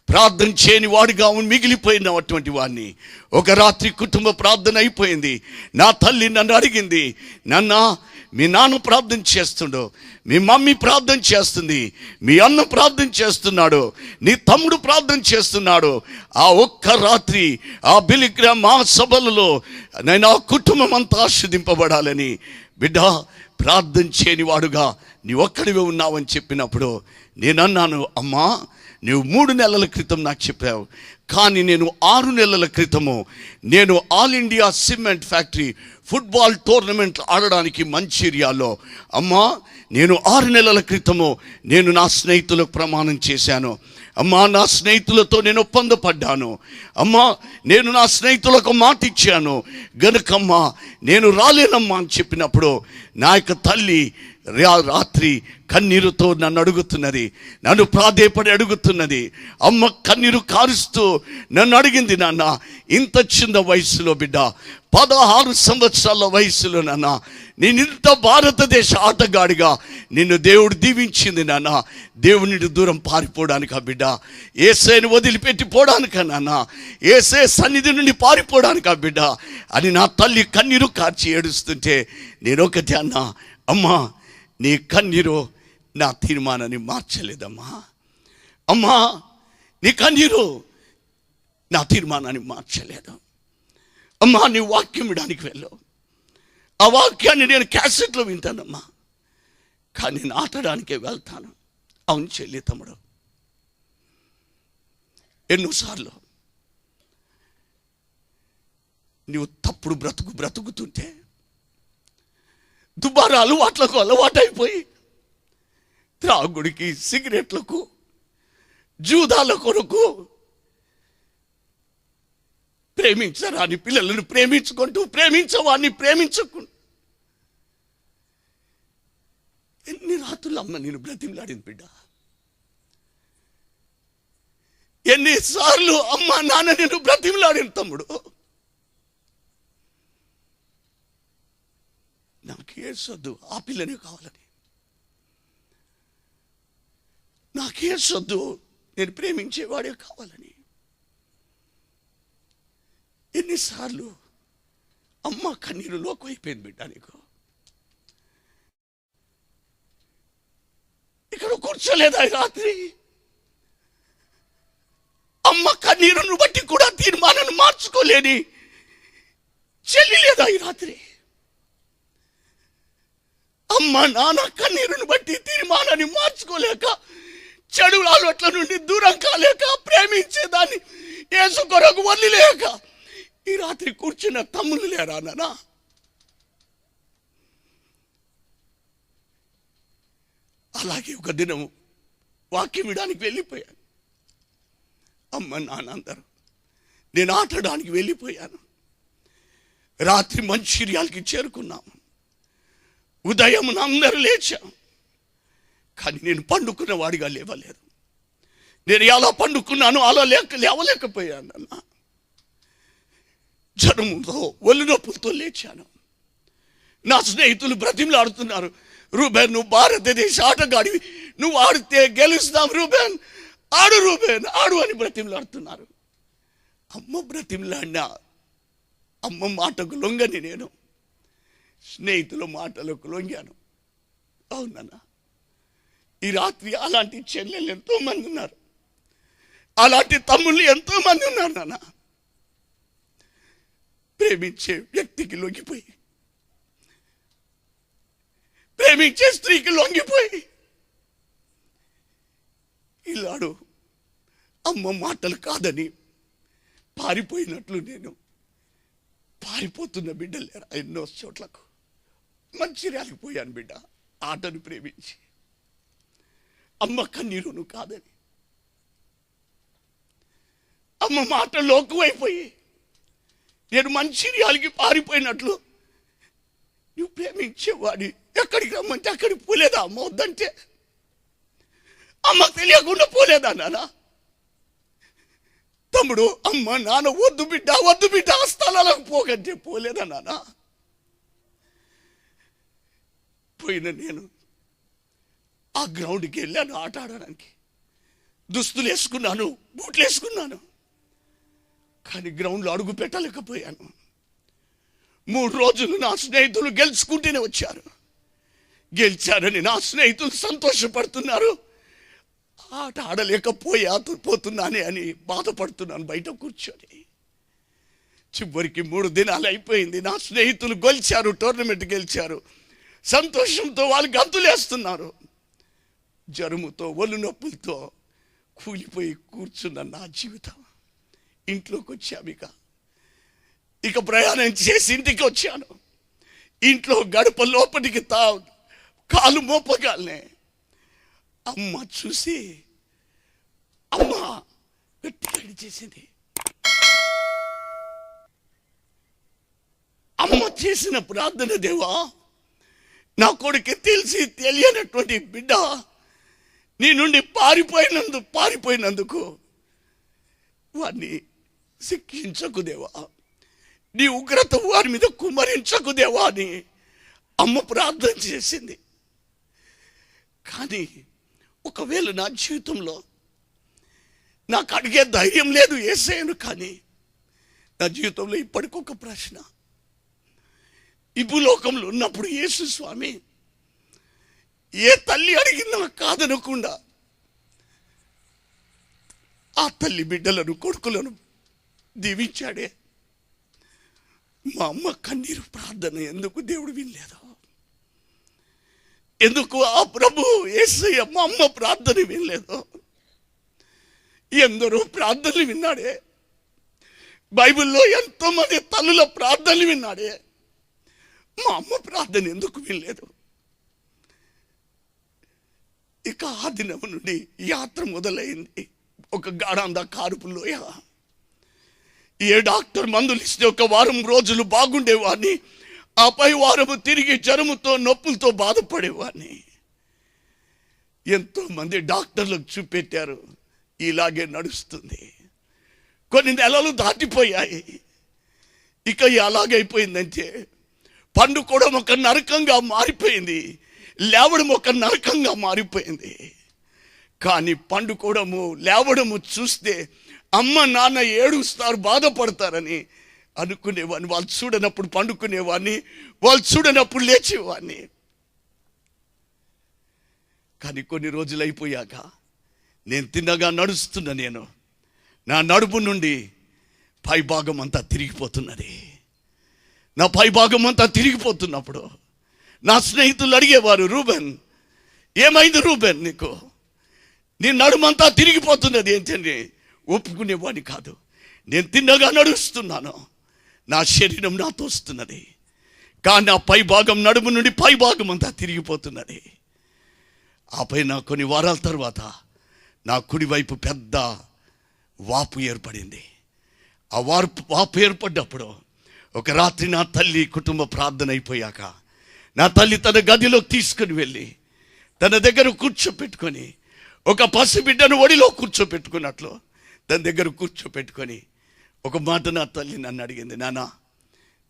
S1: ప్రార్థన చేయని వాడిగా మిగిలిపోయినటువంటి వాడిని. ఒక రాత్రి కుటుంబ ప్రార్థన అయిపోయింది. నా తల్లి నన్ను అడిగింది, నాన్న మీ నాన్న ప్రార్థన చేస్తుండో, మీ మమ్మీ ప్రార్థన చేస్తుంది, మీ అన్న ప్రార్థన చేస్తున్నాడు, నీ తమ్ముడు ప్రార్థన చేస్తున్నాడు, ఆ ఒక్క రాత్రి ఆ బిలిగ్రామ్ ఆ సభలలో నేను ఆ కుటుంబం అంతా ఆశీర్వదింపబడాలని. బిడ్డ, ప్రార్థన చేయని వాడుగా నీ ఒక్కడివే ఉన్నావని చెప్పినప్పుడు నేను అన్నాను, అమ్మా నువ్వు 3 నెలల క్రితం నాకు చెప్పావు, కానీ నేను 6 నెలల క్రితము నేను all India cement factory football tournament ఆడడానికి మంచిర్యాలో, అమ్మా నేను 6 నెలల క్రితము నేను నా స్నేహితులకు ప్రమాణం చేశాను, అమ్మా నా స్నేహితులతో నేను ఒప్పందపడ్డాను, అమ్మా నేను నా స్నేహితులకు మాట ఇచ్చాను, గనుకమ్మా నేను రాలేనమ్మా అని చెప్పినప్పుడు నా యొక్క తల్లి రాత్రి కన్నీరుతో నన్ను అడుగుతున్నది, నన్ను ప్రాధేయపడి అడుగుతున్నది. అమ్మ కన్నీరు కారుస్తూ నన్ను అడిగింది, నాన్న ఇంత చిన్న వయసులో బిడ్డ, 16 సంవత్సరాల వయసులో నాన్న, నేను ఇంత భారతదేశ ఆటగాడిగా నిన్ను దేవుడు దీవించింది నాన్న. దేవుని దూరం పారిపోవడానికా బిడ్డ? యేసయ్యను వదిలిపెట్టి పోవడానికా నాన్న? యేసయ్య సన్నిధి నుండి పారిపోవడానికా బిడ్డ అని నా తల్లి కన్నీరు కార్చి ఏడుస్తుంటే నేను ఒకటి అన్నా, అమ్మా నీ కన్నీరు నా తీర్మానాన్ని మార్చలేదమ్మా. అమ్మా నీ కన్నీరు నా తీర్మానాన్ని మార్చలేదు. అమ్మా నీ వాక్యం వినడానికి వెళ్ళావు, ఆ వాక్యాన్ని నేను క్యాసెట్లో వింటానమ్మా, కానీ నేను ఆటడానికే వెళ్తాను. అవును చెల్లి తమ్ముడు, ఎన్నోసార్లు నువ్వు తప్పుడు బ్రతుకుతుంటే దుబారా అలవాట్లకు అలవాటైపోయి త్రాగుడికి, సిగరెట్లకు, జూదాల కొరకు ప్రేమించరాని పిల్లలను ప్రేమించుకుంటూ ప్రేమించవాన్ని ప్రేమించకుండా ఎన్ని రాత్రులు అమ్మ నేను బ్రతిమలాడింది బిడ్డ. ఎన్నిసార్లు అమ్మ నాన్న నేను బ్రతిమలాడిన తమ్ముడు. నాకు ఏసొద్దు, ఆ పిల్లనే కావాలని. నాకు ఏసొద్దు, నేను ప్రేమించేవాడే కావాలని. ఎన్నిసార్లు అమ్మ కన్నీరు లోకం అయిపోయింది బిడ్డ నీకు. ఇక్కడ కూర్చోలేదా ఈ రాత్రి? అమ్మ కన్నీరును బట్టి కూడా తీర్మానాన్ని మార్చుకోలేని చెల్లి లేదా ఈ రాత్రి? అమ్మ నాన్న కన్నీరును బట్టి తీర్మానాన్ని మార్చుకోలేక, చెడు అలవాట్ల నుండి దూరం కాలేక, ప్రేమించేదాన్ని యేసు కొరకు వదిలేక ఈ రాత్రి కూర్చున్న తమ్ముళ్ళు లేరా నాన్న? అలాగే ఒక దినం వాక్యం వినడానికి వెళ్ళిపోయాను. అమ్మ నాన్న అందరూ, నేను ఆటడానికి వెళ్ళిపోయాను. రాత్రి మంచిర్యాలకి చేరుకున్నాము. ఉదయం అందరూ లేచాం, కానీ నేను పండుకున్న వాడిగా లేవలేదు. నేను ఎలా పండుకున్నాను అలా లేవలేకపోయాను అన్న. జనముతో ఒళ్ళు నొప్పులతో లేచాను. నా స్నేహితులు బ్రతిమలాడుతున్నారు, రూబేన్ నువ్వు భారతదేశ ఆటగాడివి, నువ్వు ఆడితే గెలుస్తాం రూబేన్, ఆడు రూబేన్ ఆడు అని బ్రతిమలాడుతున్నారు. అమ్మ బ్రతిమలాడినా అమ్మ మాటకు లొంగని నేను స్నేహితుల మాటలకు లొంగాను. అవునన్నా, ఈ రాత్రి అలాంటి చెల్లెలు ఎంతో మంది ఉన్నారు, అలాంటి తమ్ముళ్ళు ఎంతో మంది ఉన్నారు నాన్న. ప్రేమించే వ్యక్తికి లొంగిపోయి, ప్రేమించే స్త్రీకి లొంగిపోయి ఇలాడు అమ్మ మాటలు కాదని పారిపోయినట్లు నేను పారిపోతున్న బిడ్డలేరా ఎన్నో చోట్లకు. మంచిర్యాలకు పోయాను బిడ్డ, ఆటను ప్రేమించి. అమ్మ కన్నీరును కాదని, అమ్మ మాట లోకువైపోయి నేను మంచిర్యాలకి పారిపోయినట్లు నువ్వు ప్రేమించేవాడి ఎక్కడికి రమ్మంటే అక్కడికి పోలేదా అమ్మ? వద్దంటే అమ్మ తెలియకుండా పోలేదా నాన్న? తమ్ముడు అమ్మ నాన్న వద్దు బిడ్డ ఆ స్థలాలకు పోకంటే పోలేదా నాన్న? పోయిన నేను ఆ గ్రౌండ్కి వెళ్ళాను ఆట ఆడడానికి. దుస్తులు వేసుకున్నాను, బూట్లు వేసుకున్నాను, కానీ గ్రౌండ్లో అడుగు పెట్టలేకపోయాను. 3 రోజులు నా స్నేహితులు గెలుచుకుంటూనే వచ్చారు. గెలిచారని నా స్నేహితులు సంతోషపడుతున్నారు. ఆట ఆడలేకపోతున్నానే అని బాధపడుతున్నాను బయట కూర్చొని. చివరికి 3 దినాలు అయిపోయింది. నా స్నేహితులు గెలిచారు, టోర్నమెంట్ గెలిచారు. సంతోషంతో వాళ్ళు గంతులేస్తున్నారు. జ్వరముతో ఒళ్ళు నొప్పులతో కూలిపోయి కూర్చున్న నా జీవితం. ఇంట్లోకి వచ్చాము, ఇక ప్రయాణం చేసి ఇంటికి వచ్చాను. ఇంట్లో గడప లోపలికి కాలు మోపగాలనే అమ్మ చూసి అమ్మ గట్టిగా చేసింది. అమ్మ చేసిన ప్రార్థన, దేవా నా కొడుకు తెలిసి తెలియనటువంటి బిడ్డ నీ నుండి పారిపోయినందుకు వారిని శిక్షించకు దేవా, నీ ఉగ్రత వారి మీద కుమ్మరించకు దేవా అని అమ్మ ప్రార్థన చేసింది. కానీ ఒకవేళ నా జీవితంలో నాకు అడిగే ధైర్యం లేదు యేసయ్యను, కానీ నా జీవితంలో ఇప్పటికొక ప్రశ్న, ఈ భూలోకంలో ఉన్నప్పుడు యేసు స్వామి ఏ తల్లి అడిగినా కాదనకుండా ఆ తల్లి బిడ్డలను కొడుకులను దీవించాడే. మా అమ్మ కన్నీరు ప్రార్థన ఎందుకు దేవుడు వినలేదు? ఎందుకు ఆ ప్రభు యేసయ్య మా అమ్మ ప్రార్థన వినలేదు? ఎందరో ప్రార్థనలు విన్నాడే, బైబిల్లో ఎంతో మంది తల్లుల ప్రార్థనలు విన్నాడే, మా అమ్మ ప్రార్థన ఎందుకు వినలేదు? ఇక ఆ దినం నుండి యాత్ర మొదలైంది. ఒక గాఢంద కారుపు లోయ. ఏ డాక్టర్ మందులు ఇస్తే ఒక వారం రోజులు బాగుండేవాడిని, ఆపై వారము తిరిగి జ్వరముతో నొప్పులతో బాధపడేవాడిని. ఎంతో మంది డాక్టర్లకు చూపెట్టారు, ఇలాగే నడుస్తుంది. కొన్ని నెలలు దాటిపోయాయి. ఇక ఎలాగైపోయిందంటే పండుకోవడం ఒక నరకంగా మారిపోయింది, లేవడం ఒక నరకంగా మారిపోయింది. కానీ పండుకోవడము లేవడము చూస్తే అమ్మ నాన్న ఏడుస్తారు, బాధపడతారని అనుకునేవాడిని. వాళ్ళు చూడనప్పుడు పండుకునేవాడిని, వాళ్ళు చూడనప్పుడు లేచేవాడిని. కానీ కొన్ని రోజులు అయిపోయాక నేను తిన్నగా నడుస్తున్నా, నా నడుపు నుండి పైభాగం అంతా తిరిగిపోతున్నది. నా పైభాగం అంతా తిరిగిపోతున్నప్పుడు నా స్నేహితులు అడిగేవారు, రూబెన్ ఏమైంది రూబెన్, నీకు నీ నడుమంతా తిరిగిపోతున్నది ఏంటండి? ఒప్పుకునేవాడిని కాదు. నేను తిన్నగా నడుస్తున్నాను, నా శరీరం నాతో వస్తున్నది, కానీ నా పైభాగం నడుము నుండి పైభాగం అంతా తిరిగిపోతున్నది. ఆపై నా కొన్ని వారాల తర్వాత నా కుడివైపు పెద్ద వాపు ఏర్పడింది. ఆ వాపు ఏర్పడ్డప్పుడు ఒక రాత్రి నా తల్లి కుటుంబ ప్రార్థన అయిపోయాక నా తల్లి తన గదిలోకి తీసుకుని వెళ్ళి తన దగ్గర కూర్చోపెట్టుకొని, ఒక పసిబిడ్డను ఒడిలో కూర్చోపెట్టుకున్నట్లు తన దగ్గర కూర్చోపెట్టుకొని ఒక మాట నా తల్లి నన్ను అడిగింది, నాన్న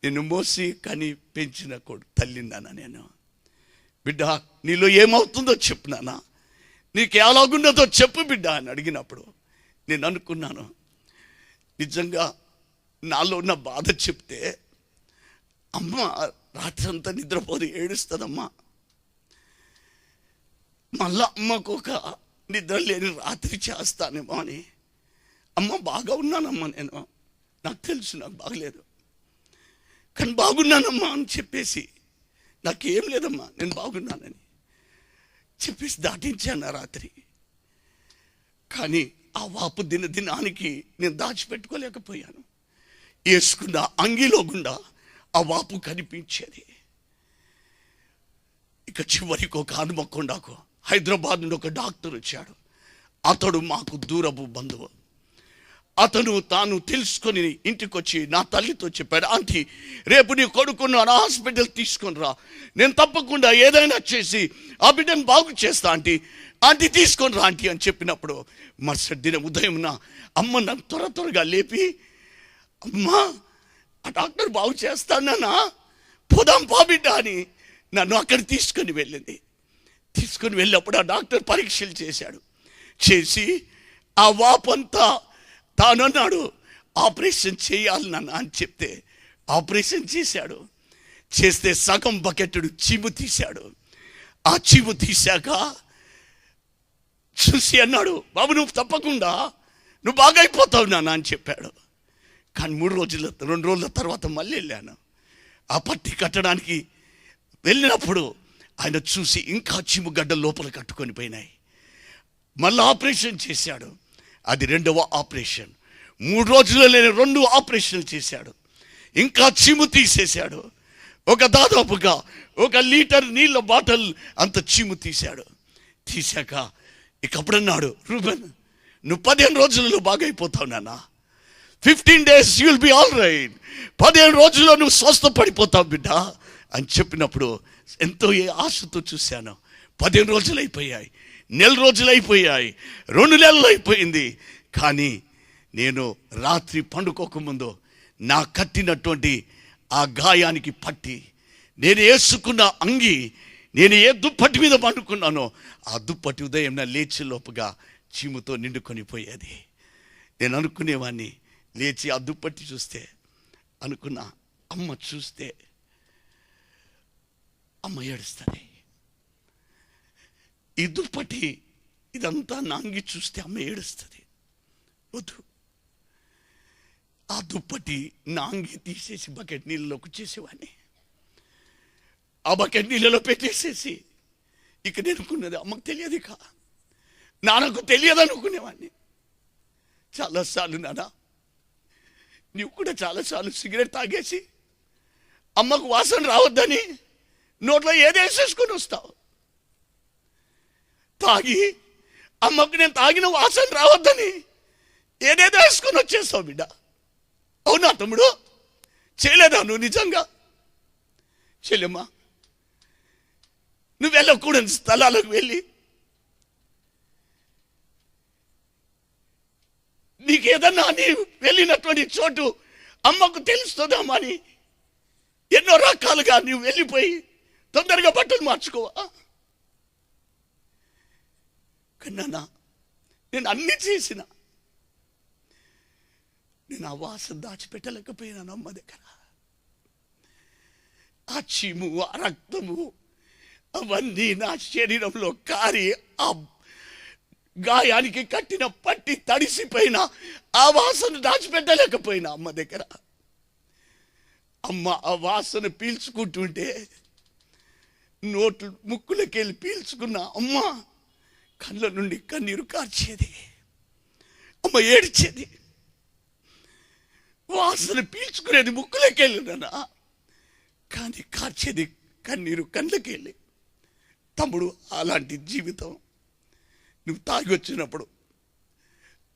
S1: నిన్ను మోసి కని పెంచిన తల్లి నాన్న, నేను బిడ్డ నీలో ఏమవుతుందో చెప్పు నాన్న, నీకు ఎలాగున్నదో చెప్పు బిడ్డ అని అడిగినప్పుడు నేను అనుకున్నాను, నిజంగా నాలో ఉన్న బాధ చెప్తే అమ్మ రాత్రి అంతా నిద్రపోదు, ఏడుస్తుందమ్మా. మళ్ళా అమ్మకు ఒక నిద్ర లేని రాత్రి చేస్తానేమో అని. అమ్మ బాగా ఉన్నానమ్మా, నాకు తెలుసు నాకు బాగలేదు, కానీ బాగున్నానమ్మా అని చెప్పేసి, నాకేం లేదమ్మా నేను బాగున్నానని చెప్పేసి దాటించాను రాత్రి. కానీ ఆ వాపు దినానికి నేను దాచిపెట్టుకోలేకపోయాను. వేసుకున్న అంగిలో గుండా ఆ వాపు కనిపించేది. ఇక చివరికి ఒక హనుమకొండకు హైదరాబాద్ నుండి ఒక డాక్టర్ వచ్చాడు. అతడు మాకు దూరపు బంధువు. అతను తాను తెలుసుకొని ఇంటికి వచ్చి నా తల్లితో చెప్పాడు, ఆంటీ రేపు నీ కొడుకును నా హాస్పిటల్ తీసుకొని రా, నేను తప్పకుండా ఏదైనా చేసి ఆ బిడ్డను బాగు చేస్తా ఆంటీ తీసుకొని రా ఆంటీ అని చెప్పినప్పుడు మరుసటి దినం ఉదయం అమ్మ నన్ను త్వరగా లేపి, అమ్మా ఆ డాక్టర్ బాగు చేస్తానా, పోదాం పా బిడ్డ అని నన్ను అక్కడ తీసుకొని వెళ్ళింది. తీసుకొని వెళ్ళినప్పుడు ఆ డాక్టర్ పరీక్షలు చేశాడు. చేసి ఆ వాపంతా తానన్నాడు ఆపరేషన్ చేయాలి నాన్న అని చెప్తే ఆపరేషన్ చేశాడు. చేస్తే సగం బకెట్టుడు చీము తీశాడు. ఆ చీము తీశాక చూసి అన్నాడు, బాబు నువ్వు తప్పకుండా నువ్వు బాగా అయిపోతావు నాన్న అని చెప్పాడు. కానీ 2 రోజుల తర్వాత మళ్ళీ వెళ్ళాను. ఆ పట్టి కట్టడానికి వెళ్ళినప్పుడు ఆయన చూసి ఇంకా చీము గడ్డ లోపల కట్టుకొని పోయినాయి. మళ్ళీ ఆపరేషన్ చేశాడు. అది 2వ ఆపరేషన్. 3 రోజుల్లో నేను 2 ఆపరేషన్లు చేశాడు. ఇంకా చీము తీసేశాడు. దాదాపుగా 1 లీటర్ నీళ్ళ బాటిల్ అంత చీము తీశాడు. తీశాక ఇక అప్పుడన్నాడు, రూబెన్ నువ్వు 15 రోజుల్లో బాగైపోతావు నాన్న, 15 days you will be all right, 15 రోజుల్లో నువ్వు స్వస్థపడిపోతావు బిడ్డ అని చెప్పినప్పుడు ఎంతో ఆశతో చూశాను. 15 రోజులు అయిపోయాయి, 1 నెల రోజులు అయిపోయాయి, 2 నెలలు అయిపోయింది. కానీ నేను రాత్రి పండుకోకముందు నా కట్టినటువంటి ఆ గాయానికి పట్టి, నేను వేసుకున్న అంగి, నేను ఏ దుప్పటి మీద పండుకున్నానో ఆ దుప్పటి ఉదయం లేచి లోపుగా చీముతో నిండుకొని పోయేది. నేను అనుకునేవాడిని, లేచి ఆ దుప్పటి చూస్తే అనుకున్నా, అమ్మ చూస్తే అమ్మ ఏడుస్తుంది. ఈ దుప్పటి ఇదంతా నా అంగి చూస్తే అమ్మ ఏడుస్తుంది. వద్దు, ఆ దుప్పటి నా అంగి తీసేసి బకెట్ నీళ్ళలోకి చేసేవాడిని. ఆ బకెట్ నీళ్ళలో పెట్టేసేసి ఇక నేను అనుకున్నది అమ్మకు తెలియదు, ఇక నాన్నకు తెలియదు అనుకునేవాడిని. చాలాసార్లు నాన్న, నువ్వు కూడా చాలాసార్లు సిగరెట్ తాగేసి అమ్మకు వాసన రావద్దని నోట్లో ఏదేసేసుకొని వస్తావు. తాగి అమ్మకు నేను తాగిన వాసన రావద్దని ఏదేదో వేసుకొని వచ్చేస్తావు బిడ్డ. అవునా తమ్ముడు? చేయలేదా నువ్వు నిజంగా? చెల్లెమ్మా, నువ్వు వెళ్ళకూడని స్థలాలకు వెళ్ళి నీకేదన్నా నీ వెళ్ళినటువంటి చోటు అమ్మకు తెలుస్తుందామా అని ఎన్నో రకాలుగా నువ్వు వెళ్ళిపోయి తొందరగా బట్టలు మార్చుకోవా? కన్నా నేను అన్ని చేసిన, నేను ఆ వాసన దాచిపెట్టలేకపోయినాను అమ్మ దగ్గర. ఆ చీము, ఆ రక్తము అవన్నీ నా శరీరంలో కారి ఆ గాయానికి కట్టిన పట్టి తడిసిపోయిన ఆ వాసన దాచిపెట్టలేకపోయినా అమ్మ దగ్గర. అమ్మ ఆ వాసన పీల్చుకుంటుంటే నోట్లు ముక్కులకెళ్ళి పీల్చుకున్న అమ్మ కళ్ళ నుండి కన్నీరు కార్చేది. అమ్మ ఏడ్చేది. వాసన పీల్చుకునేది ముక్కులకెళ్ళినా, కానీ కార్చేది కన్నీరు కళ్ళకెళ్ళి. తమ్ముడు, అలాంటి జీవితం నువ్వు తాగి వచ్చినప్పుడు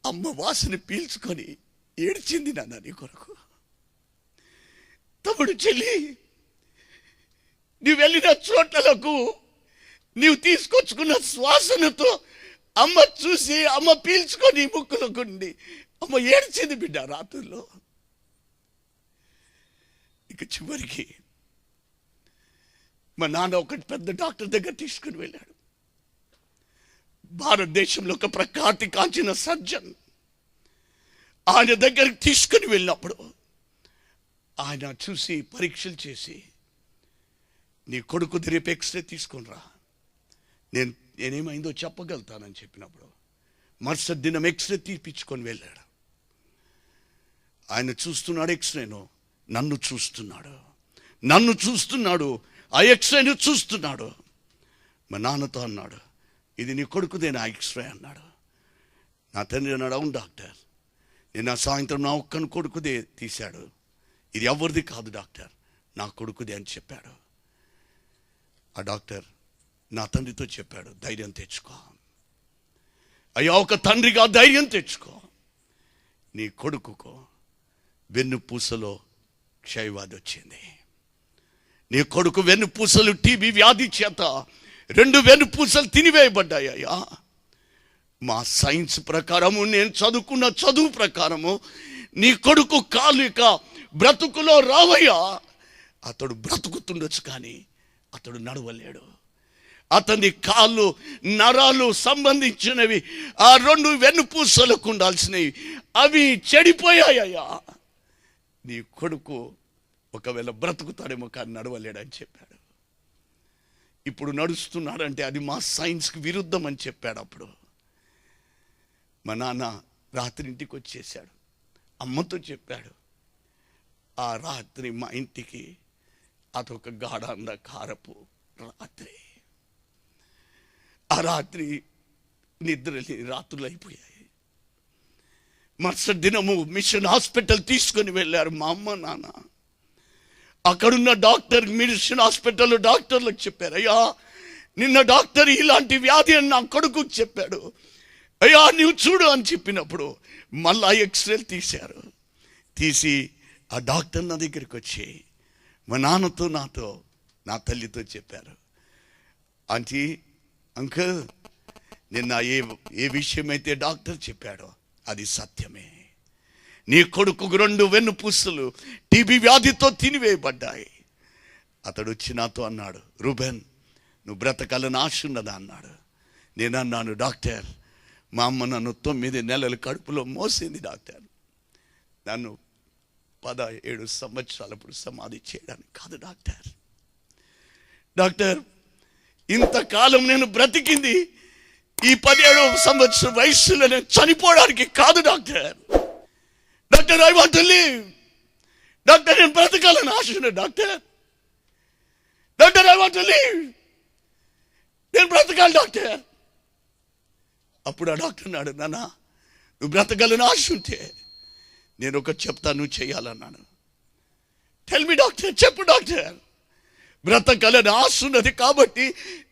S1: అమ్మ వాసన పీల్చుకొని ఏడ్చింది నాన్న నీ కొరకు. తమ్ముడు, చెల్లి, నువ్వు వెళ్ళిన చోట్లకు నీవు తీసుకొచ్చుకున్న శ్వాసనతో అమ్మ చూసి అమ్మ పీల్చుకొని ముక్కులకుండి అమ్మ ఏడ్చింది బిడ్డ రాత్రుల్లో. ఇక చివరికి మా నాన్న ఒక పెద్ద డాక్టర్ దగ్గర తీసుకుని వెళ్ళాడు. భారతదేశంలో ఒక ప్రఖ్యాతి కాంచిన సర్జన్. ఆయన దగ్గరికి తీసుకుని వెళ్ళినప్పుడు ఆయన చూసి పరీక్షలు చేసి, నీ కొడుకు రేపు ఎక్స్రే తీసుకొని రా, నేనేమైందో చెప్పగలుగుతానని చెప్పినప్పుడు మరుసటి దినం ఎక్స్రే తీపించుకొని వెళ్ళాడు. ఆయన చూస్తున్నాడు ఎక్స్రేను, నన్ను చూస్తున్నాడు, ఆ ఎక్స్రేను చూస్తున్నాడు. మా నాన్నతో అన్నాడు, ఇది నీ కొడుకుదేనా ఎక్స్రే అన్నాడు. నా తండ్రి అన్నాడు, అవును డాక్టర్, నేను ఆ సాయంత్రం నా ఒక్కని కొడుకుదే తీశాడు, ఇది ఎవరిది కాదు డాక్టర్, నా కొడుకుదే అని చెప్పాడు. ఆ డాక్టర్ నా తండ్రితో చెప్పాడు, ధైర్యం తెచ్చుకో అయ్యా, ఒక తండ్రిగా ధైర్యం తెచ్చుకో, నీ కొడుకుకు వెన్నుపూసలో క్షయవ్యాధి వచ్చింది, నీ కొడుకు వెన్నుపూసలు టీబీ వ్యాధి చేత 2 వెన్నుపూసలు తినివేయబడ్డాయ్యా. మా సైన్స్ ప్రకారము, నేను చదువుకున్న చదువు ప్రకారము నీ కొడుకు కాలు ఇక బ్రతుకులో రావయ్యా. అతడు బ్రతుకుతుండొచ్చు కానీ అతడు నడవలేడు. అతని కాళ్ళు నరాలు సంబంధించినవి, ఆ 2 వెన్నుపూసలకు ఉండాల్సినవి అవి చెడిపోయాయ్యా. నీ కొడుకు ఒకవేళ బ్రతుకుతాడేమో కానీ నడవలేడని చెప్పాడు. ఇప్పుడు నడుస్తున్నాడంటే అది మా సైన్స్కి విరుద్ధం అని చెప్పాడు. అప్పుడు మా నాన్న రాత్రి ఇంటికి వచ్చేసాడు, అమ్మతో చెప్పాడు. ఆ రాత్రి మా ఇంటికి అదొక గాఢాంధకారపు రాత్రి. ఆ రాత్రి నిద్రలేని రాత్రులు అయిపోయాయి. మరుసటి దినము మిషన్ హాస్పిటల్ తీసుకొని వెళ్ళారు మా అమ్మ నాన్న. అక్కడున్న డాక్టర్, మిషన్ హాస్పిటల్ డాక్టర్లకు చెప్పారు, అయ్యా నిన్న డాక్టర్ ఇలాంటి వ్యాధి అని నా కొడుకుకి చెప్పాడు, అయ్యా నువ్వు చూడు అని చెప్పినప్పుడు మళ్ళా ఎక్స్రేలు తీశారు. తీసి ఆ డాక్టర్ నా దగ్గరికి వచ్చి మా నాన్నతో నాతో నా తల్లితో చెప్పారు, ఆంటీ, అంకుల్, నిన్న ఏ విషయమైతే డాక్టర్ చెప్పాడో అది సత్యమే. నీ కొడుకు 2 వెన్నుపూసలు టీబీ వ్యాధితో తినివేయబడ్డాయి. అతడు వచ్చి నాతో అన్నాడు, రూబెన్, నువ్వు బ్రతకాలని ఆశ ఉన్నదా అన్నాడు. నేను అన్నాను, డాక్టర్, మా అమ్మ నన్ను 9 నెలలు కడుపులో మోసింది డాక్టర్. నన్ను 17 సంవత్సరాలప్పుడు సమాధి చేయడానికి కాదు డాక్టర్. డాక్టర్, ఇంతకాలం నేను బ్రతికింది ఈ 17వ సంవత్సరం వయసులో నేను చనిపోవడానికి కాదు doctor. Doctor, I want to live. Doctor, నేను బ్రతకాలని ఆశ ఉన్నది doctor. Doctor, I want to live. నేను బ్రతకాలి డాక్టర్. అప్పుడు ఆ డాక్టర్ అన్నాడు, నాన్న, నువ్వు బ్రతకాలని ఆశ ఉంటే నేను ఒకటి చెప్తా, నువ్వు చేయాలన్నాను. టెల్ మీ డాక్టర్, చెప్పు డాక్టర్. బ్రతకాలని ఆశ ఉన్నది కాబట్టి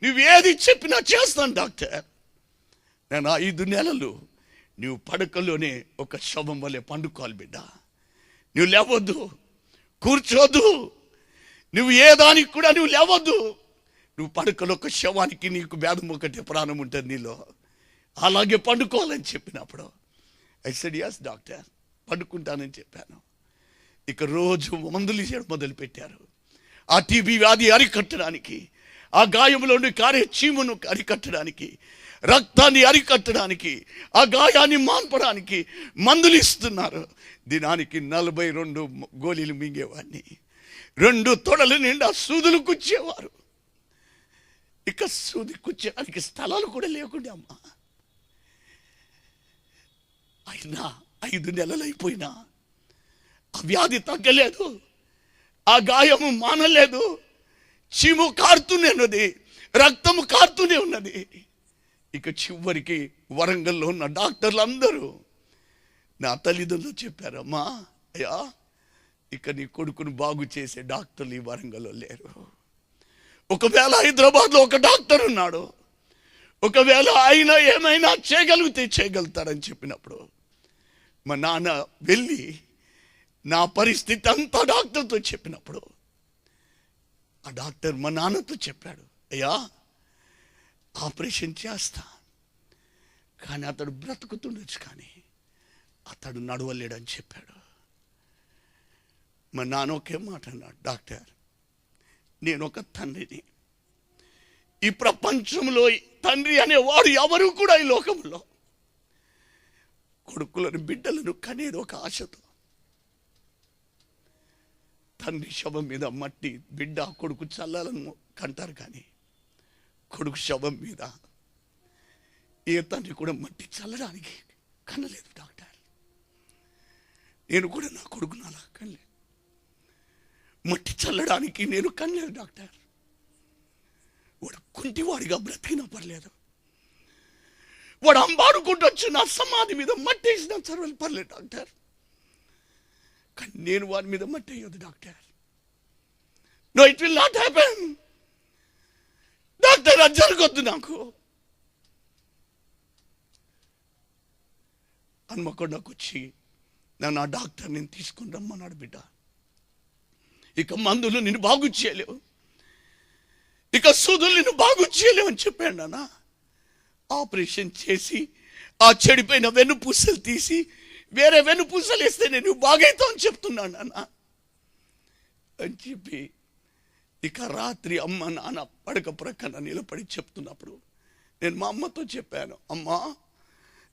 S1: నువ్వేది చెప్పినా చేస్తాను డాక్టర్. నేను 5 నెలలు నువ్వు పడకలోనే ఒక శవం వల్లే పండుకోవాలి బిడ్డ. నువ్వు లేవద్దు, కూర్చోద్దు, నువ్వు ఏ దానికి కూడా నువ్వు లేవద్దు. నువ్వు పడకలో ఒక శవానికి నీకు భేదం ఒకటే ప్రాణం ఉంటుంది నీలో, అలాగే పండుకోవాలని చెప్పినప్పుడు ఐ సెడ్ yes డాక్టర్, పండుకుంటానని చెప్పాను. ఇక రోజు మందులు ఇచ్చేయడం మొదలుపెట్టారు. ఆ టీబీ వ్యాధి అరికట్టడానికి, ఆ గాయంలోని కారే చీమును అరికట్టడానికి, రక్తాన్ని అరికట్టడానికి, ఆ గాయాన్ని మాన్పడానికి మందులు ఇస్తున్నారు. దినానికి 42 గోళీలు మింగేవాడిని. 2 తొడల నిండా సూదులు కుచ్చేవారు. ఇక సూది కుచ్చేవానికి స్థలాలు కూడా లేకుండా అమ్మా. అయినా 5 నెలలు అయిపోయినా ఆ వ్యాధి తగ్గలేదు, ఆ గాయము మానలేదు. చీము కారుతూనే ఉన్నది, రక్తము కారుతూనే ఉన్నది. ఇక చివరికి వరంగల్లో ఉన్న డాక్టర్లు అందరూ నా తల్లిదండ్రులు చెప్పారు, అమ్మా, అయ్యా, ఇక నీ కొడుకును బాగు చేసే డాక్టర్లు ఈ వరంగల్లో లేరు. ఒకవేళ హైదరాబాద్లో ఒక డాక్టర్ ఉన్నాడు, ఒకవేళ ఆయన ఏమైనా చేయగలిగితే చేయగలుగుతాడని చెప్పినప్పుడు మా నాన్న వెళ్ళి నా పరిస్థితి అంతా డాక్టర్తో చెప్పినప్పుడు ఆ డాక్టర్ మా నాన్నతో చెప్పాడు, అయ్యా, ఆపరేషన్ చేస్తా, కానీ అతడు బ్రతుకుతుండొచ్చు, కానీ అతడు నడవలేడని చెప్పాడు. మా నాన్న ఒకే మాట అన్నాడు, డాక్టర్, నేను ఒక తండ్రిని. ఈ ప్రపంచంలో తండ్రి అనేవాడు ఎవరు కూడా ఈ లోకంలో కొడుకులను, బిడ్డలను కనేది ఒక ఆశతో. తండ్రి శవం మీద మట్టి బిడ్డ కొడుకు చల్లాలను కంటారు, కానీ కొడుకు శవం మీద ఏ తండ్రి కూడా మట్టి చల్లడానికి కనలేదు డాక్టర్. నేను కూడా నా కొడుకును అలా కనలేదు, మట్టి చల్లడానికి నేను కనలేదు డాక్టర్. వాడు కుంటివాడిగా బ్రతికినా పర్లేదు, వాడు అంబాడుకుంటూ వచ్చి నా సమాధి మీద మట్టి వేసినా సర్వలు పర్లేదు డాక్టర్, కానీ నేను వాడి మీద మట్టి వేయొద్దు doctor. No, it will not happen doctor, అది జరగొద్దు నాకు. హన్మకొండకు వచ్చి నన్ను ఆ డాక్టర్ నేను తీసుకుని రమ్మన్నాడు, బిడ్డ, ఇక మందులు నిన్ను బాగు చేయలేవు, ఇక సూదులు నిన్ను బాగు చేయలేవు అని చెప్పాడు నాన్న. ఆపరేషన్ చేసి ఆ చెడిపోయిన వెన్నుపూసలు తీసి వేరే వెన్నుపూసలు వేస్తే నేను బాగైతావు అని చెప్తున్నాను నాన్న అని చెప్పి, ఇక రాత్రి అమ్మ నాన్న పడక ప్రక్కన నిలబడి చెప్తున్నప్పుడు నేను మా అమ్మతో చెప్పాను, అమ్మా,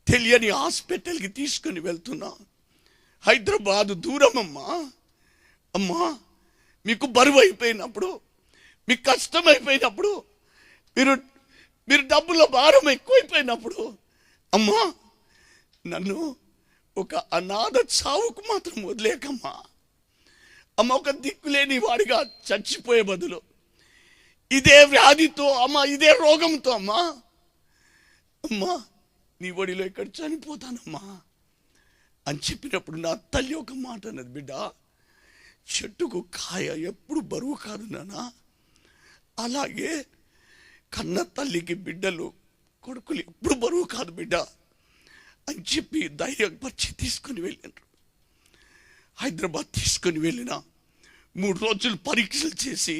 S1: తెలియని హాస్పిటల్కి తీసుకుని వెళ్తున్నా, హైదరాబాదు దూరం అమ్మా. అమ్మా, మీకు బరువు అయిపోయినప్పుడు, మీకు కష్టం అయిపోయినప్పుడు, మీరు డబ్బుల భారం ఎక్కువైపోయినప్పుడు, అమ్మా, నన్ను ఒక అనాథ చావుకు మాత్రం వదిలేకమ్మా. అమ్మ, ఒక దిక్కులేని వాడిగా చచ్చిపోయే బదులు ఇదే వ్యాధితో అమ్మ, ఇదే రోగంతో అమ్మా, అమ్మా, నీ ఒడిలో ఇక్కడ చనిపోతానమ్మా అని చెప్పినప్పుడు నా తల్లి ఒక మాట అన్నది, బిడ్డ, చెట్టుకు కాయ ఎప్పుడు బరువు కాదు నాన్న, అలాగే కన్న తల్లికి బిడ్డలు, కొడుకులు ఎప్పుడు బరువు కాదు బిడ్డ అని చెప్పి ధైర్యపరిచి తీసుకొని వెళ్ళారు. హైదరాబాద్ తీసుకొని వెళ్ళిన 3 రోజులు పరీక్షలు చేసి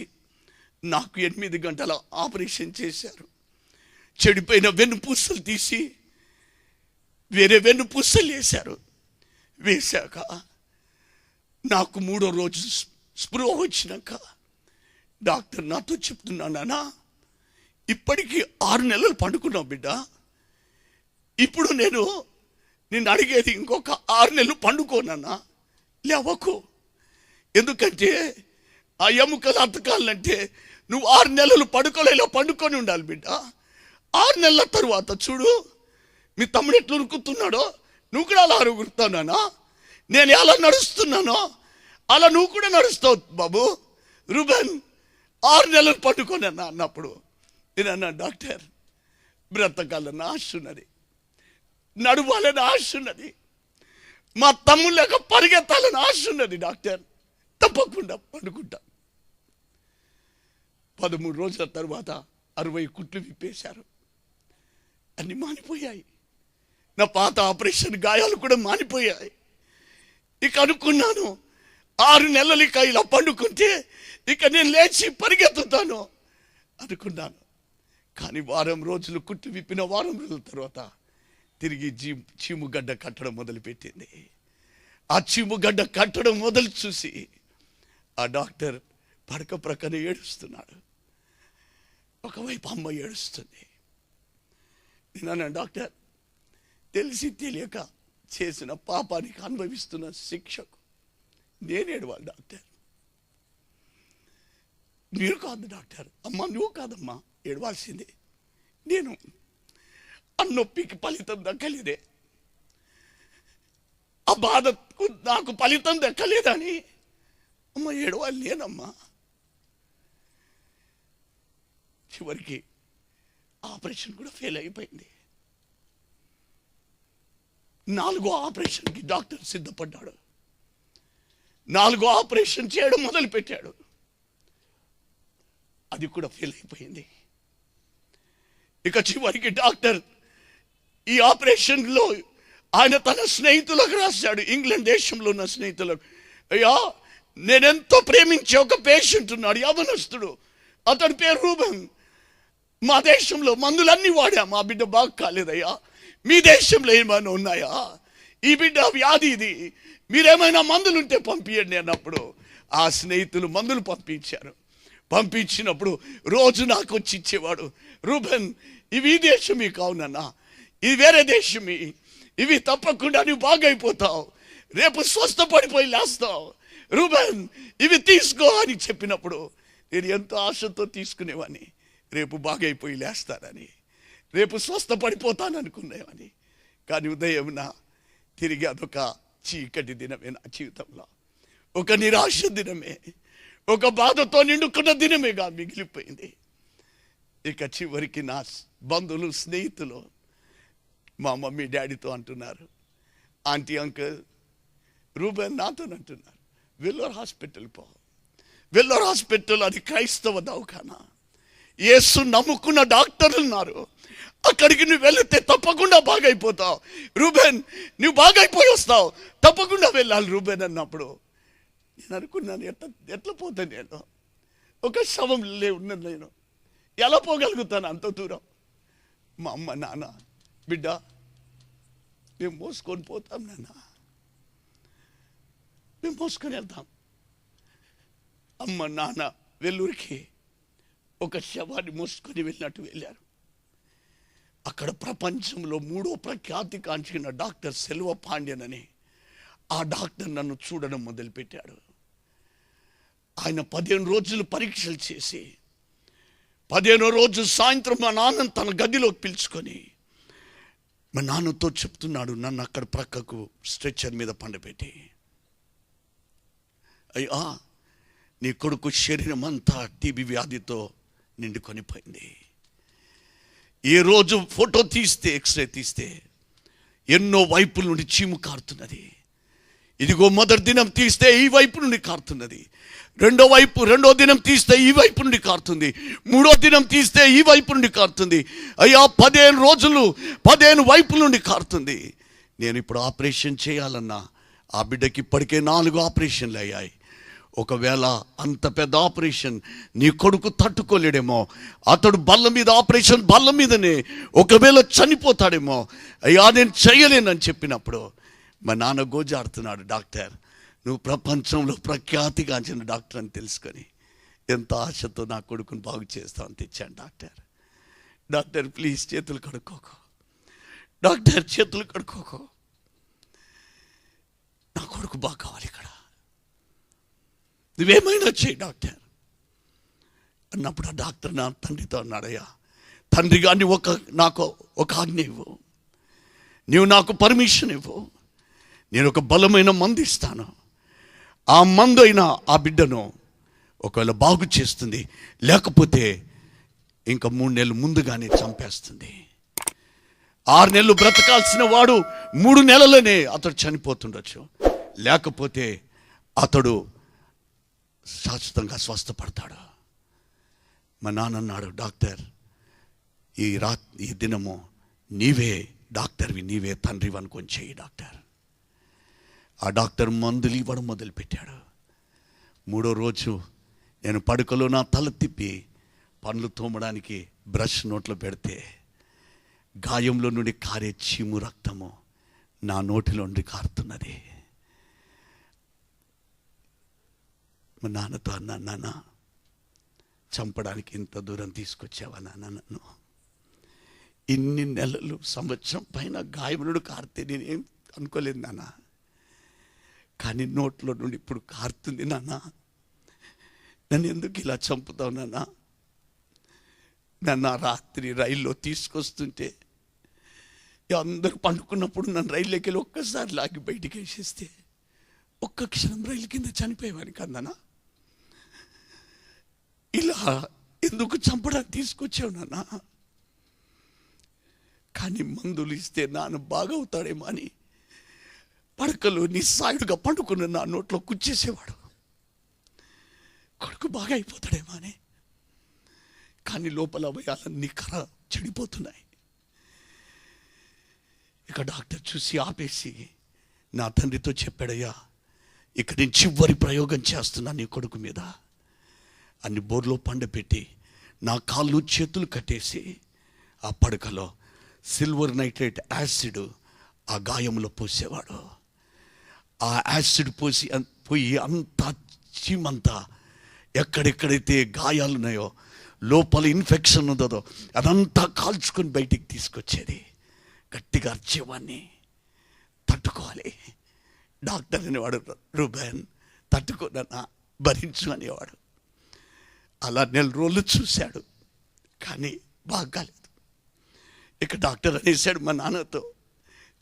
S1: నాకు 8 గంటల ఆపరేషన్ చేశారు. చెడిపోయిన వెన్నుపూసలు తీసి వేరే వెన్నుపూసలు వేశాక నాకు 3వ రోజు స్పృహ వచ్చినాక డాక్టర్ నాతో చెప్తున్నానా, ఇప్పటికీ 6 నెలలు పండుకున్నావు బిడ్డ, ఇప్పుడు నిన్ను అడిగేది ఇంకొక 6 నెలలు పండుకోనన్నా, లేవకు. ఎందుకంటే ఆ ఎముకలు అతకాలంటే నువ్వు 6 నెలలు పండుకొని ఉండాలి బిడ్డ. 6 నెలల తరువాత చూడు మీ తమ్ముడు ఎట్లా ఉరుకుతున్నాడో నువ్వు కూడా అలా ఉరుకుతానా, నేను ఎలా నడుస్తున్నానో అలా నువ్వు కూడా నడుస్తావు బాబు. రూబెన్ 6 నెలలు పండుకోనన్నా అన్నప్పుడు నేనన్నా, డాక్టర్ బ్రతకాలని ఆశ ఉన్నది, నడవాలని ఆశ ఉన్నది, మా తమ్ముళ్ళ పరిగెత్తాలని ఆశ ఉన్నది డాక్టర్, తప్పకుండా పండుకుంటా. 13 రోజుల తర్వాత 60 కుట్లు విప్పేశారు. అన్ని మానిపోయాయి. నా పాత ఆపరేషన్ గాయాలు కూడా మానిపోయాయి. ఇక అనుకున్నాను 6 నెలలు ఇక ఇలా పండుకుంటే ఇక నేను లేచి పరిగెత్తుతాను అనుకున్నాను. కానీ వారం రోజులు కుట్లు విప్పిన వారం రోజుల తర్వాత తిరిగి చీముగడ్డ కట్టడం మొదలుపెట్టింది. ఆ చీముగడ్డ కట్టడం మొదలు చూసి ఆ డాక్టర్ పడక ప్రక్కన ఏడుస్తున్నాడు. ఒకవైపు అమ్మ ఏడుస్తుంది. నేను, డాక్టర్ తెలిసి తెలియక చేసిన పాపానికి అనుభవిస్తున్న శిక్షకు నేను ఏడవాలి డాక్టర్, మీరు కాదు డాక్టర్. అమ్మ నువ్వు కాదమ్మా ఏడవాల్సిందే, నేను అన్నొప్పికి ఫలితం దక్కలేదే, ఆ బాధకు నాకు ఫలితం దక్కలేదని అమ్మ ఏడవాలి నేనమ్మా. చివరికి ఆపరేషన్ కూడా ఫెయిల్ అయిపోయింది. 4వ ఆపరేషన్కి డాక్టర్ సిద్ధపడ్డాడు. 4వ ఆపరేషన్ చేయడం మొదలు పెట్టాడు. అది కూడా ఫెయిల్ అయిపోయింది. ఇక చివరికి డాక్టర్ ఈ ఆపరేషన్లో ఆయన తన స్నేహితులకు రాశాడు, ఇంగ్లాండ్ దేశంలో ఉన్న స్నేహితులకు, అయ్యా నేనెంతో ప్రేమించే ఒక పేషెంట్ ఉన్నాడు, యవనస్తుడు, అతని పేరు రూబెన్. మా దేశంలో మందులన్నీ వాడా, మా బిడ్డ బాగా కాలేదయ్యా, మీ దేశంలో ఏమైనా ఉన్నాయా, ఈ బిడ్డ వ్యాధి ఇది, మీరేమైనా మందులుంటే పంపించండి అన్నప్పుడు ఆ స్నేహితులు మందులు పంపించినప్పుడు రోజు నాకు వచ్చి ఇచ్చేవాడు. రూబెన్ ఇవి ఈ దేశమీ కావునన్నా, ఇది వేరే దేశమీ, ఇవి తప్పకుండా నువ్వు బాగైపోతావు, రేపు స్వస్థపడిపోయి లేస్తావు, రూబెన్ ఇవి తీసుకో అని చెప్పినప్పుడు నేను ఎంతో ఆశతో తీసుకునేవాడిని. రేపు బాగైపోయి లేస్తానని, రేపు స్వస్థపడిపోతాను అనుకునేవాడిని. కానీ ఉదయం తిరిగి అదొక చీకటి దినమే, నా జీవితంలో ఒక నిరాశ దినమే, ఒక బాధతో నిండుకున్న దినమేగా మిగిలిపోయింది. ఇక చివరికి నా బంధువులు స్నేహితులు మా మమ్మీ డాడీతో అంటున్నారు, ఆంటీ అంకుల్ రూబెన్ నాతో అంటున్నారు, వెల్లోర్ హాస్పిటల్ పో, వెల్లోర్ హాస్పిటల్ అది క్రైస్తవ దవాఖానా, యేసు నమ్ముకున్న డాక్టర్లు ఉన్నారు, అక్కడికి నువ్వు వెళితే తప్పకుండా బాగైపోతావు రూబెన్, నువ్వు బాగైపోయి వస్తావు, తప్పకుండా వెళ్ళాలి రూబెన్ అన్నప్పుడు నేను అనుకున్నాను, ఎట్లా పోతాను, నేను ఒక శవం ఉన్నాను, నేను ఎలా పోగలుగుతాను అంత దూరం. మా అమ్మ నాన్న, బిడ్డ మేము మోసుకొని పోతాం నాన్న, మేము మోసుకొని వెళ్తాం. అమ్మ నాన్న వెల్లూరికి ఒక శవాన్ని మోసుకొని వెళ్ళినట్టు వెళ్ళారు. అక్కడ ప్రపంచంలో 3వ ప్రఖ్యాతి కాంచిన డాక్టర్ సెల్వ పాండ్యన్ అని ఆ డాక్టర్ నన్ను చూడడం మొదలుపెట్టాడు. ఆయన 15 రోజులు పరీక్షలు చేసి 15వ రోజు సాయంత్రం మా నాన్నను తన గదిలోకి పిలుచుకొని మా నాన్నతో చెప్తున్నాడు, నన్ను అక్కడ ప్రక్కకు స్ట్రెచ్చర్ మీద పండబెట్టి, అయ్యా నీ కొడుకు శరీరం అంతా టీబీ వ్యాధితో నిండుకొని పోయింది. ఏ రోజు ఫోటో తీస్తే, ఎక్స్రే తీస్తే ఎన్నో వైపుల నుండి చీము కారుతున్నది. ఇదిగో మొదటి దినం తీస్తే ఈ వైపు నుండి కారుతున్నది, రెండో దినం తీస్తే ఈ వైపు నుండి కారుతుంది, 3వ దినం తీస్తే ఈ వైపు నుండి కారుతుంది. అయ్యా 15 రోజులు 15 వైపుల నుండి కారుతుంది. నేను ఇప్పుడు ఆపరేషన్ చేయాలన్నా ఆ బిడ్డకి ఇప్పటికే 4 ఆపరేషన్లు అయ్యాయి. ఒకవేళ అంత పెద్ద ఆపరేషన్ నీ కొడుకు తట్టుకోలేడేమో, అతడు బల్ల మీద ఆపరేషన్ బల్ల మీదనే ఒకవేళ చనిపోతాడేమో, అయ్యా నేను చేయలేనని చెప్పినప్పుడు మా నాన్న గోజాడుతున్నాడు. డాక్టర్, నువ్వు ప్రపంచంలో ప్రఖ్యాతిగాంచిన డాక్టర్ అని తెలుసుకొని ఎంత ఆశతో నా కొడుకుని బాగు చేస్తామని తెచ్చాను. డాక్టర్ ప్లీజ్ చేతులు కడుక్కోకు, డాక్టర్ చేతులు కడుక్కోకు, నా కొడుకు బాగా కావాలి, ఇక్కడ నువ్వేమైనా చేయి డాక్టర్ అన్నప్పుడు ఆ డాక్టర్ నా తండ్రితో అన్నాడయ్యా, తండ్రి గారిని నాకు ఒక ఆజ్ఞ ఇవ్వు, నీవు నాకు పర్మిషన్ ఇవ్వు, నేను ఒక బలమైన మందు ఇస్తాను, ఆ మందు అయినా ఆ బిడ్డను ఒకవేళ బాగు చేస్తుంది, లేకపోతే ఇంకా 3 నెలలు ముందుగానే చంపేస్తుంది. 6 నెలలు బ్రతకాల్సిన వాడు 3 నెలలనే అతడు చనిపోతుండొచ్చు, లేకపోతే అతడు శాశ్వతంగా స్వస్థపడతాడు. మా నాన్న అన్నాడు, డాక్టర్ ఈ దినము నీవే డాక్టర్వి, నీవే తండ్రివి అనుకొని చెయ్యి డాక్టర్. ఆ డాక్టర్ మందులు ఇవ్వడం మొదలుపెట్టాడు. 3వ రోజు నేను పడుకలో నా తల తిప్పి పండ్లు తోమడానికి బ్రష్ నోట్లో పెడితే గాయంలో నుండి కారే చీము రక్తము నా నోటిలో నుండి కారుతున్నది. మా నాన్నతో అన్నా, నాన్న చంపడానికి ఇంత దూరం తీసుకొచ్చావా నాన్న నన్ను? ఇన్ని నెలలు సంవత్సరం పైన గాయమునుడు కారితే నేనేం అనుకోలేదు నాన్న, కానీ నోట్లో నుండి ఇప్పుడు కారుతుంది నాన్న, నన్ను ఎందుకు ఇలా చంపుతావు నాన్న? నన్ను రాత్రి రైల్లో తీసుకొస్తుంటే అందరూ పండుకున్నప్పుడు నన్ను రైల్లోకి వెళ్ళి ఒక్కసారి లాగి బయటికి వేసేస్తే ఒక్క క్షణం రైలు కింద చనిపోయేవాని కన్నానా? ఇలా ఎందుకు చంపడానికి తీసుకొచ్చావు నాన్న? కానీ మందులు ఇస్తే నాన్న బాగవుతాడేమో అని పడకలో నిస్సాయుడుగా పండుకున్న నా నోట్లో కుచ్చేసేవాడు, కొడుకు బాగా అయిపోతాడేమో అని. కానీ లోపల అవయాలన్నీ చెడిపోతున్నాయి. ఇక డాక్టర్ చూసి ఆపేసి నా తండ్రితో చెప్పాడయ్యా, ఇక నేను చివరి ప్రయోగం చేస్తున్నా నీ కొడుకు మీద. అన్ని బోర్లో పండపెట్టి నా కాళ్ళు చేతులు కట్టేసి ఆ పడకలో సిల్వర్ నైట్రేట్ యాసిడ్ ఆ గాయంలో పోసేవాడు. ఆ యాసిడ్ పోయి అంతా చీమంతా ఎక్కడెక్కడైతే గాయాలు ఉన్నాయో, లోపల ఇన్ఫెక్షన్ ఉందో అదంతా కాల్చుకొని బయటికి తీసుకొచ్చేది. గట్టిగా అరిచేవాడిని, తట్టుకోవాలి. డాక్టర్ అనేవాడు, రూబెన్ తట్టుకోనన్నా భరించు అనేవాడు. అలా 4 రోజులు చూశాడు, కానీ బాగాలేదు. ఇక డాక్టర్ అనేసాడు మా నాన్నతో,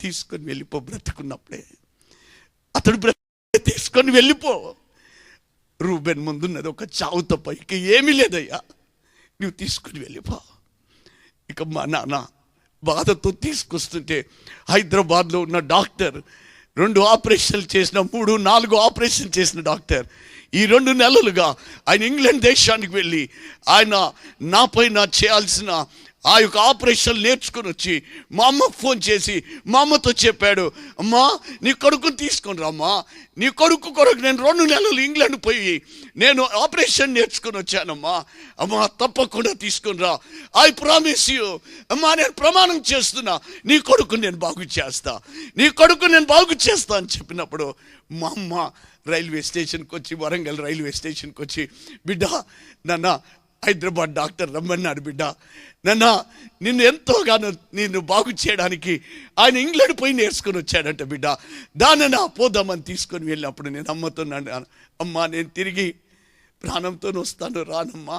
S1: తీసుకొని వెళ్ళిపో, బ్రతుకున్నప్పుడే అతడు తీసుకొని వెళ్ళిపో, రూబెన్ ముందున్నది ఒక చావు తప్ప ఇక ఏమీ లేదయ్యా, నువ్వు తీసుకుని వెళ్ళిపో. ఇక మా నాన్న బాధతో తీసుకొస్తుంటే హైదరాబాద్లో ఉన్న డాక్టర్ 2 ఆపరేషన్లు చేసిన 3-4 ఆపరేషన్ చేసిన డాక్టర్ ఈ 2 నెలలుగా ఆయన ఇంగ్లాండ్ దేశానికి వెళ్ళి ఆయన నాపైన చేయాల్సిన ఆ యొక్క ఆపరేషన్ నేర్చుకుని వచ్చి మా అమ్మకు ఫోన్ చేసి మా అమ్మతో చెప్పాడు, అమ్మా నీ కొడుకుని తీసుకొని రామ్మా, నీ కొడుకు కొరకు నేను 2 నెలలు ఇంగ్లాండ్ పోయి నేను ఆపరేషన్ నేర్చుకుని వచ్చానమ్మా, అమ్మా తప్పకుండా తీసుకొని రా, ఐ ప్రామిస్ యూ, అమ్మా నేను ప్రమాణం చేస్తున్నా నీ కొడుకు నేను బాగు చేస్తా, నీ కొడుకు నేను బాగు చేస్తా అని చెప్పినప్పుడు మా అమ్మ రైల్వే స్టేషన్కి వచ్చి, వరంగల్ రైల్వే స్టేషన్కి వచ్చి, బిడ్డ నాన్న హైదరాబాద్ డాక్టర్ రమ్మన్నాడు, బిడ్డ నాన్న నిన్ను ఎంతోగానో నిన్ను బాగు చేయడానికి ఆయన ఇంగ్లాండ్ పోయి నేర్చుకొని వచ్చాడంట బిడ్డ, దానన్నా పోదామని తీసుకొని వెళ్ళినప్పుడు నేను అమ్మతో అమ్మా నేను తిరిగి ప్రాణంతో వస్తాను రానమ్మా,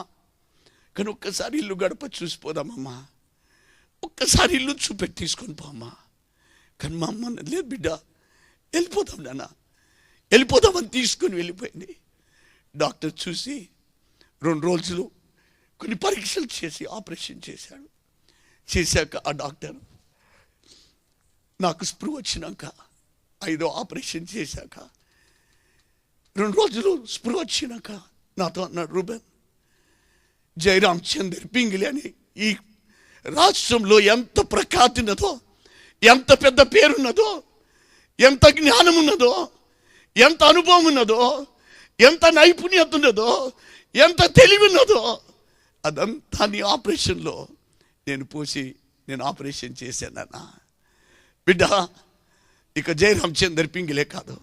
S1: కానీ ఒక్కసారి ఇల్లు గడప చూసిపోదామమ్మా, ఒక్కసారి ఇల్లు చూపెట్టి తీసుకొని పోమ్మా. కానీ మా అమ్మ లేదు బిడ్డ వెళ్ళిపోదాం నాన్న, వెళ్ళిపోదామని తీసుకొని వెళ్ళిపోయింది. డాక్టర్ చూసి 2 రోజులు కొన్ని పరీక్షలు చేసి ఆపరేషన్ చేశాడు. చేశాక ఆ డాక్టర్ నాకు స్పృహ వచ్చినాక 5వ ఆపరేషన్ చేశాక 2 రోజులు స్పృహ వచ్చినాక నాతో అన్నాడు, రూబెన్ జయరామ్ చందర్ పింగిలి అని ఈ రాష్ట్రంలో ఎంత ప్రఖ్యాతి ఉన్నదో, ఎంత పెద్ద పేరున్నదో, ఎంత జ్ఞానం ఉన్నదో, ఎంత అనుభవం ఉన్నదో, ఎంత నైపుణ్యత ఉన్నదో, ఎంత తెలివి ఉన్నదో అదంతా నీ ఆపరేషన్లో నేను ఆపరేషన్ చేశానన్నా. బిడ్డ, ఇక జయరామ్ చందర్ పింగిలే కాదు,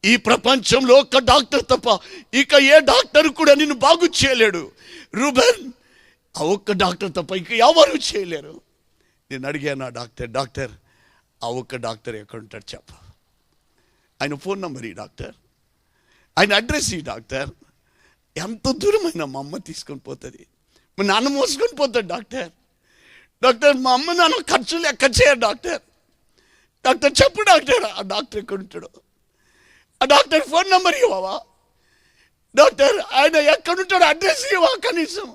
S1: ఈ ప్రపంచంలో ఒక్క డాక్టర్ తప్ప ఇక ఏ డాక్టర్ కూడా నిన్ను బాగు చేయలేడు. రూబెన్, ఆ ఒక్క డాక్టర్ తప్ప ఇక ఎవరు చేయలేరు. నేను అడిగాను ఆ డాక్టర్ ఆ ఒక్క డాక్టర్ ఎక్కడుంటాడు చెప్ప, ఆయన ఫోన్ నంబర్ ఈ డాక్టర్, ఆయన అడ్రస్ ఈ డాక్టర్. ఎంత దూరమైన మా అమ్మ తీసుకొని పోతుంది, మా నాన్న మోసుకొని పోతాడు డాక్టర్ మా అమ్మ నాన్న ఖర్చులు ఎక్క చేయరు డాక్టర్ చెప్పు డాక్టర్, ఆ డాక్టర్ ఎక్కడుంటాడు, ఆ డాక్టర్ ఫోన్ నంబర్ ఇవ్వవా డాక్టర్, ఆయన ఎక్కడుంటాడు అడ్రస్ ఇవ్వవా కనీసం.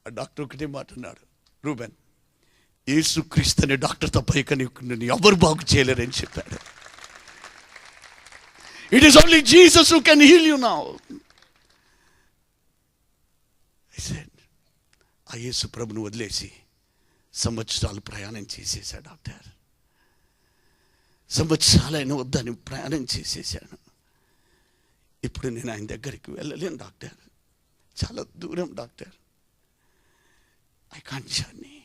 S1: ఆ డాక్టర్ ఒకటే మాట అన్నాడు, రూబెన్, యేసుక్రీస్తు అనే డాక్టర్ తప్ప ఇక నిన్ను ఎవరు బాగు చేయలేరని చెప్పాడు. It is only Jesus who can heal you now. I said, ఆ యేసు ప్రభును వదిలేసి సంవత్సరాలు ప్రయాణం చేసేసాడు డాక్టర్. సంవత్సరాలైన వద్దని ప్రయాణం చేసేసాను. ఇప్పుడు నేను ఆయన దగ్గరికి వెళ్ళలేను డాక్టర్, చాలా దూరం doctor. I can't journey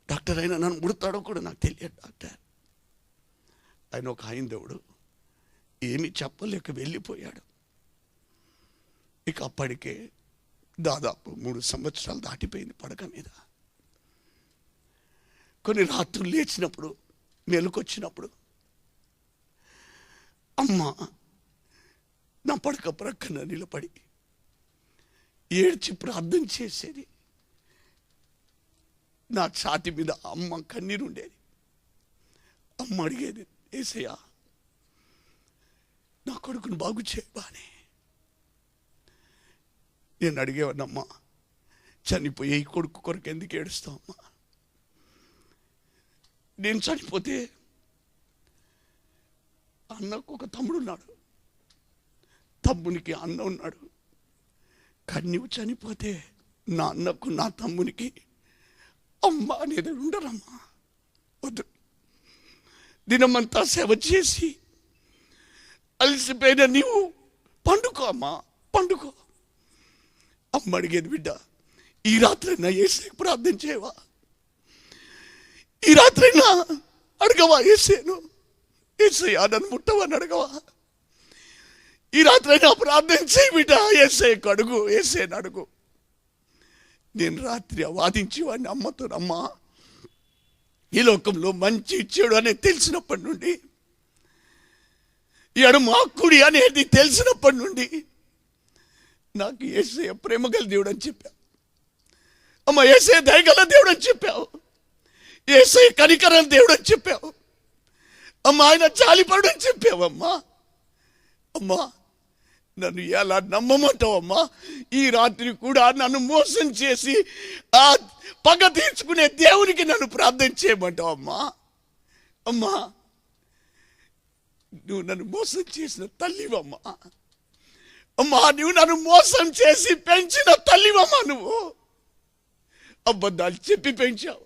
S1: doctor. అయినా నన్ను ముడతాడో కూడా నాకు తెలియదు డాక్టర్. ఆయన ఒక హైందవుడు, ఏమీ చెప్పలేక వెళ్ళిపోయాడు. ఇక అప్పటికే దాదాపు 3 సంవత్సరాలు దాటిపోయింది పడక మీద. కొన్ని రాత్రులు లేచినప్పుడు, మెలకొచ్చినప్పుడు అమ్మ నా పడక ప్రక్కన నిలబడి ఏడ్చి ప్రార్థన చేసేది. నా ఛాతి మీద అమ్మ కన్నీరు ఉండేది. అమ్మ అడిగేది, యేసయ్యా నా కొడుకును బాగు చేయబానే. నేను అడిగేవాడినమ్మా, చనిపోయే ఈ కొడుకు కొరకు ఎందుకు ఏడుస్తావమ్మా? నేను చనిపోతే అన్నకు ఒక తమ్ముడు ఉన్నాడు, తమ్మునికి అన్న ఉన్నాడు. కానీ నువ్వు చనిపోతే నా అన్నకు నా తమ్మునికి అమ్మ అనేది ఉండరమ్మా. వద్దు, దినమంతా సేవ చేసి అలసిపోయిన నీవు పండుకో అమ్మా, పండుకో. అమ్మ అడిగేది, బిడ్డ ఈ రాత్రైనా యేసుకి ప్రార్థన చేయవా? ఈ రాత్రైనా అడగవా యేసేను, యేసయ్యా నన్ను ముట్టవని అడగవా? ఈ రాత్రైనా ప్రార్థన చేయి బిడ్డ, యేసయ్యకు అడుగు, యేసేను అడుగు. నేను రాత్రి వాదించి వాడిని అమ్మతో, అమ్మ ఈ లోకంలో మంచి చెడు అనేది తెలిసినప్పటి నుండి, ఎడమ కుడి అనేది తెలిసినప్పటి నుండి నాకు యేసయ్య ప్రేమగల దేవుడు అని చెప్పావు అమ్మ, యేసయ్య దయగల దేవుడు అని చెప్పావు, యేసయ్య కనికరం దేవుడు అని చెప్పావు అమ్మ, ఆయన జాలిపడు అని చెప్పావమ్మా. అమ్మా నన్ను ఎలా నమ్మమంటావమ్మా? ఈ రాత్రి కూడా నన్ను మోసం చేసి ఆ పగ తీర్చుకునే దేవునికి నన్ను ప్రార్థన చేయమంటావమ్మా? అమ్మా నువ్వు నన్ను మోసం చేసిన తల్లివమ్మా. అమ్మా నువ్వు నన్ను మోసం చేసి పెంచిన తల్లివమ్మా. నువ్వు అబద్ధాలు చెప్పి పెంచావు,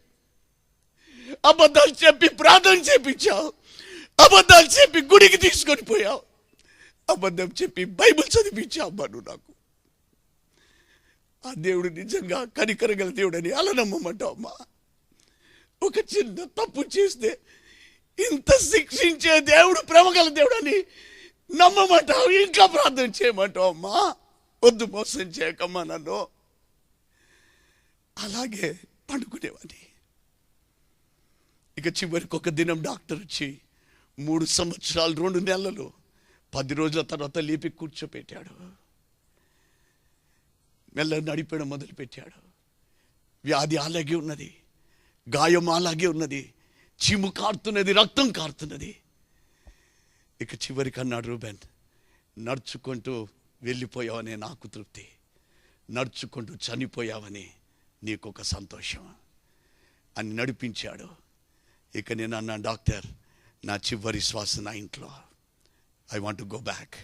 S1: అబద్ధాలు చెప్పి ప్రార్థన చేపించావు, అబద్ధాలు చెప్పి గుడికి తీసుకొని పోయావు, అబద్ధం చెప్పి బైబిల్ చదివించావు అమ్మా. నువ్వు నాకు ఆ దేవుడు నిజంగా కనికరగల దేవుడు అని అలా నమ్మమంటావు అమ్మా? ఒక చిన్న తప్పు చేస్తే ఇంత శిక్షించే దేవుడు ప్రేమగల దేవుడు అని నమ్మమంటావు, ఇంకా ప్రార్థన చేయమంటావు అమ్మా? వద్దు, మోసం చేయకమ్మా నన్ను. అలాగే పండుకునేవాడిని. ఇక చివరికి ఒక దినం డాక్టర్ వచ్చి 3 సంవత్సరాలు 2 నెలలు 10 రోజుల తర్వాత లేపి కూర్చోపెట్టాడు. మెల్ల నడిపడం మొదలుపెట్టాడు. వ్యాధి అలాగే ఉన్నది, గాయం అలాగే ఉన్నది, చీము కారుతున్నది, రక్తం కారుతున్నది. ఇక చివరికి అన్నాడు, రూబెన్ నడుచుకుంటూ వెళ్ళిపోయావనే నాకు తృప్తి, నడుచుకుంటూ చనిపోయావని నీకొక సంతోషం అని నడిపించాడు. ఇక నేను అన్నాను, డాక్టర్ నా చివరి శ్వాస నా ఇంట్లో, I want to go back.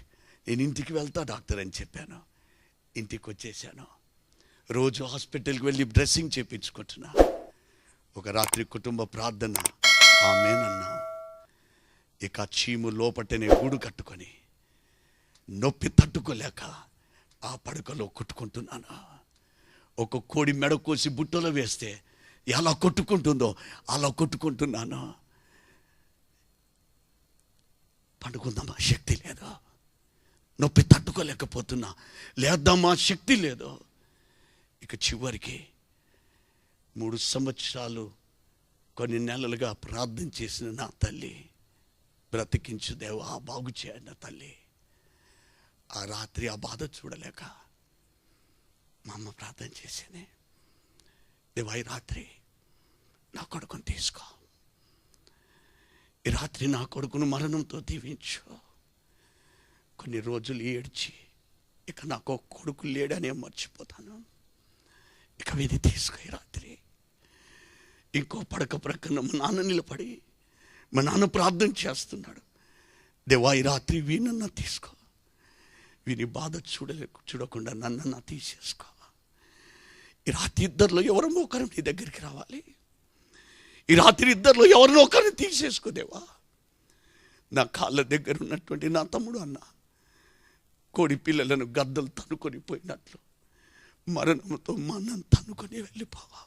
S1: నేను ఇంటికి వెళ్తా డాక్టర్ అని చెప్పాను. ఇంటికి వచ్చేసాను. రోజు హాస్పిటల్కి వెళ్ళి డ్రెస్సింగ్ చేయించుకుంటున్నా. ఒక రాత్రి కుటుంబ ప్రార్థన ఆమేనన్నా. ఇక చీము లోపటనే గూడు కట్టుకొని నొప్పి తట్టుకోలేక ఆ పడకలో కొట్టుకుంటున్నాను. ఒక కోడి మెడ కోసి బుట్టలో వేస్తే ఎలా కొట్టుకుంటుందో అలా కొట్టుకుంటున్నాను. పండుకుందామా శక్తి లేదు, నొప్పి తట్టుకోలేకపోతున్నా, లేద్దామా శక్తి లేదు. ఇక చివరికి 3 సంవత్సరాలు కొన్ని నెలలుగా ప్రార్థన చేసిన నా తల్లి, బ్రతికించు దేవా, బాగు చేయండి నా తల్లి. ఆ రాత్రి ఆ బాధ చూడలేక మా అమ్మ ప్రార్థన చేసేది, దేవా ఈ రాత్రి నా కొడుకుని తీసుకో, ఈ రాత్రి నా కొడుకును మరణంతో దీవించు. కొన్ని రోజులు ఏడ్చి ఇక నాకు కొడుకు లేడనే మర్చిపోతాను, ఇక విధి తీసుకో. ఈ రాత్రి ఇంకో పడక ప్రక్కన మా నాన్న నిలబడి మా నాన్న ప్రార్థన చేస్తున్నాడు, దేవా ఈ రాత్రి వీనన్నా తీసుకో, వీని బాధ చూడకుండా నన్నన్నా తీసేసుకో. ఈ రాత్రి ఇద్దరిలో ఎవరినో ఒకరు నీ దగ్గరికి రావాలి, ఈ రాత్రి ఇద్దరిలో ఎవరినో ఒకరిని తీసేసుకో దేవా. నా కాళ్ళ దగ్గర ఉన్నటువంటి నా తమ్ముడు అన్న కోడి పిల్లలను గద్దలు తన్నుకొని పోయినట్లు మరణంతో మా అన్నను తన్నుకొని వెళ్ళిపోవా,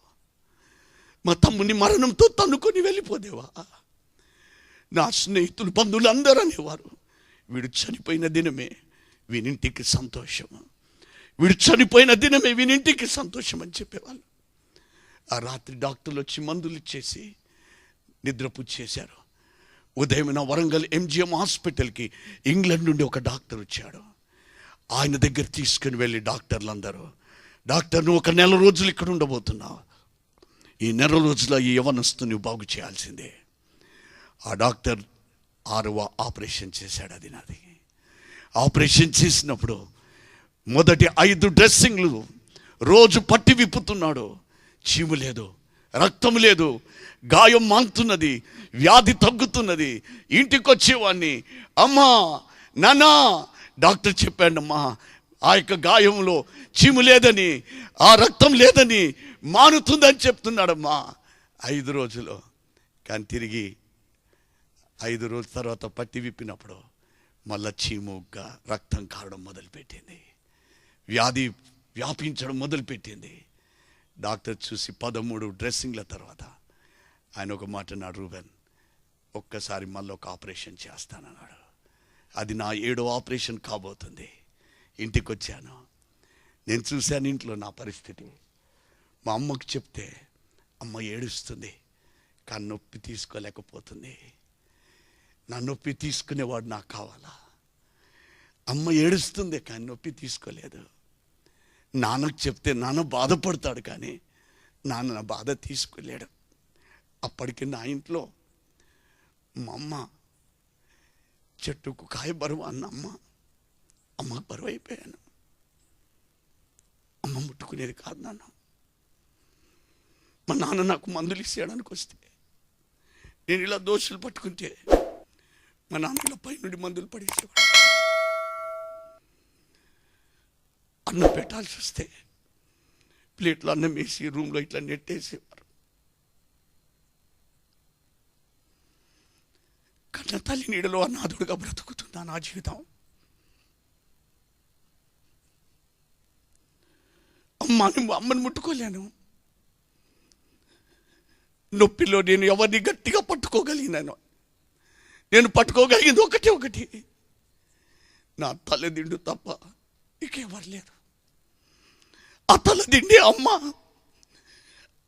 S1: మా తమ్ముని మరణంతో తన్నుకొని వెళ్ళిపోదేవా. నా స్నేహితులు బంధువులు అందరూ అనేవారు, వీడు చనిపోయిన దినమే వీనింటికి సంతోషము, వీడు చనిపోయిన దినమే వీనింటికి సంతోషం అని చెప్పేవాళ్ళు. ఆ రాత్రి డాక్టర్లు వచ్చి మందులు ఇచ్చేసి నిద్రపు చేశారు. ఉదయం నా వరంగల్ MGM హాస్పిటల్కి ఇంగ్లాండ్ నుండి ఒక డాక్టర్ వచ్చాడు. ఆయన దగ్గర తీసుకుని వెళ్ళి డాక్టర్ నువ్వు ఒక నెల రోజులు ఇక్కడ ఉండబోతున్నావు, ఈ నెల రోజుల ఈ యవనస్తుని నువ్వు బాగు చేయాల్సిందే. ఆ డాక్టర్ 6వ ఆపరేషన్ చేశాడు. అది నాది. ఆపరేషన్ చేసినప్పుడు మొదటి 5 డ్రెస్సింగ్లు రోజు పట్టి విప్పుతున్నాడు. చీము లేదు, రక్తం లేదు, గాయం మాంతున్నది, వ్యాధి తగ్గుతున్నది. ఇంటికి వచ్చేవాడిని, అమ్మా నాన్నా, డాక్టర్ చెప్పాడమ్మా ఆ యొక్క గాయంలో చీము లేదని, ఆ రక్తం లేదని, మానుతుందని చెప్తున్నాడమ్మా. 5 రోజులు. కానీ తిరిగి 5 రోజుల తర్వాత పట్టి విప్పినప్పుడు మళ్ళా చీముగా రక్తం కారడం మొదలుపెట్టింది, వ్యాధి వ్యాపించడం మొదలుపెట్టింది. డాక్టర్ చూసి 13 డ్రెస్సింగ్ల తర్వాత ఆయన ఒక మాట అన్నాడు, రూబెన్ ఒక్కసారి మళ్ళీ ఒక ఆపరేషన్ చేస్తానన్నాడు. అది నా 7వ ఆపరేషన్ కాబోతుంది. ఇంటికి వచ్చాను, నేను చూశాను ఇంట్లో నా పరిస్థితి. మా అమ్మకు చెప్తే అమ్మ ఏడుస్తుంది, కానీ నొప్పి తీసుకోలేకపోతుంది. నా నొప్పి తీసుకునేవాడు నాకు కావాలా. అమ్మ ఏడుస్తుంది కానీ నొప్పి తీసుకోలేదు. నాన్నకు చెప్తే నాన్న బాధపడతాడు కానీ నాన్న నా బాధ తీసుకోలేడు. అప్పటికి నా ఇంట్లో మా అమ్మ చెట్టుకు కాయ బరువు అన్న అమ్మకు బరువు అయిపోయాను. అమ్మ ముట్టుకునేది కాదు నన్ను. మా నాన్న నాకు మందులు ఇచ్చేయడానికి వస్తే నేను ఇలా దోషులు పట్టుకుంటే మా నాన్న ఇలా పైనుండి మందులు పడేసేవాడు. అన్నం పెట్టాల్సి వస్తే ప్లేట్లో అన్నం వేసి రూమ్లో ఇట్లా నెట్టేసేవారు. కన్న తల్లి నీడలో అనాథుడిగా బ్రతుకుతుందా నా జీవితం? అమ్మని ముట్టుకోలేను. నొప్పిలో నేను ఎవరిని గట్టిగా పట్టుకోగలిగినాను. నేను పట్టుకోగలిగింది ఒకటి, నా తల్లిదండ్రులు తప్ప ఇంకెవరు లేరు. ఆ తల్లిదండ్రి అమ్మ,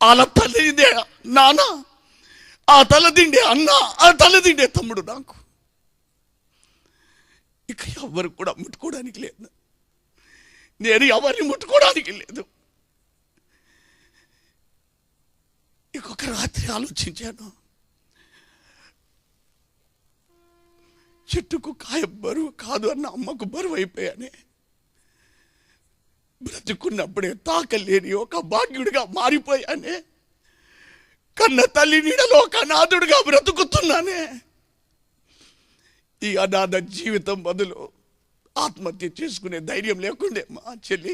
S1: వాళ్ళ తల్లిదండ్రి నాన్న, ఆ తల్లిదండ్రి అన్న, ఆ తల్లిదండ్రి తమ్ముడు. నాకు ఇక ఎవరు కూడా ముట్టుకోవడానికి లేదు. నేను ఎవరిని ముట్టుకోవడానికి లేదు. ఇంకొక రాత్రి ఆలోచించాను, చెట్టుకు కాయ బరువు కాదు అన్న అమ్మకు బరువు అయిపోయానే. బ్రతుకున్నప్పుడే తాకలేని ఒక భాగ్యుడిగా మారిపోయానే. కన్న తల్లి నీడలో ఒక అనాథుడిగా బ్రతుకుతున్నానే. ఈ అనాథ జీవితం బదులు ఆత్మహత్య చేసుకునే ధైర్యం లేకుండే మా చెల్లి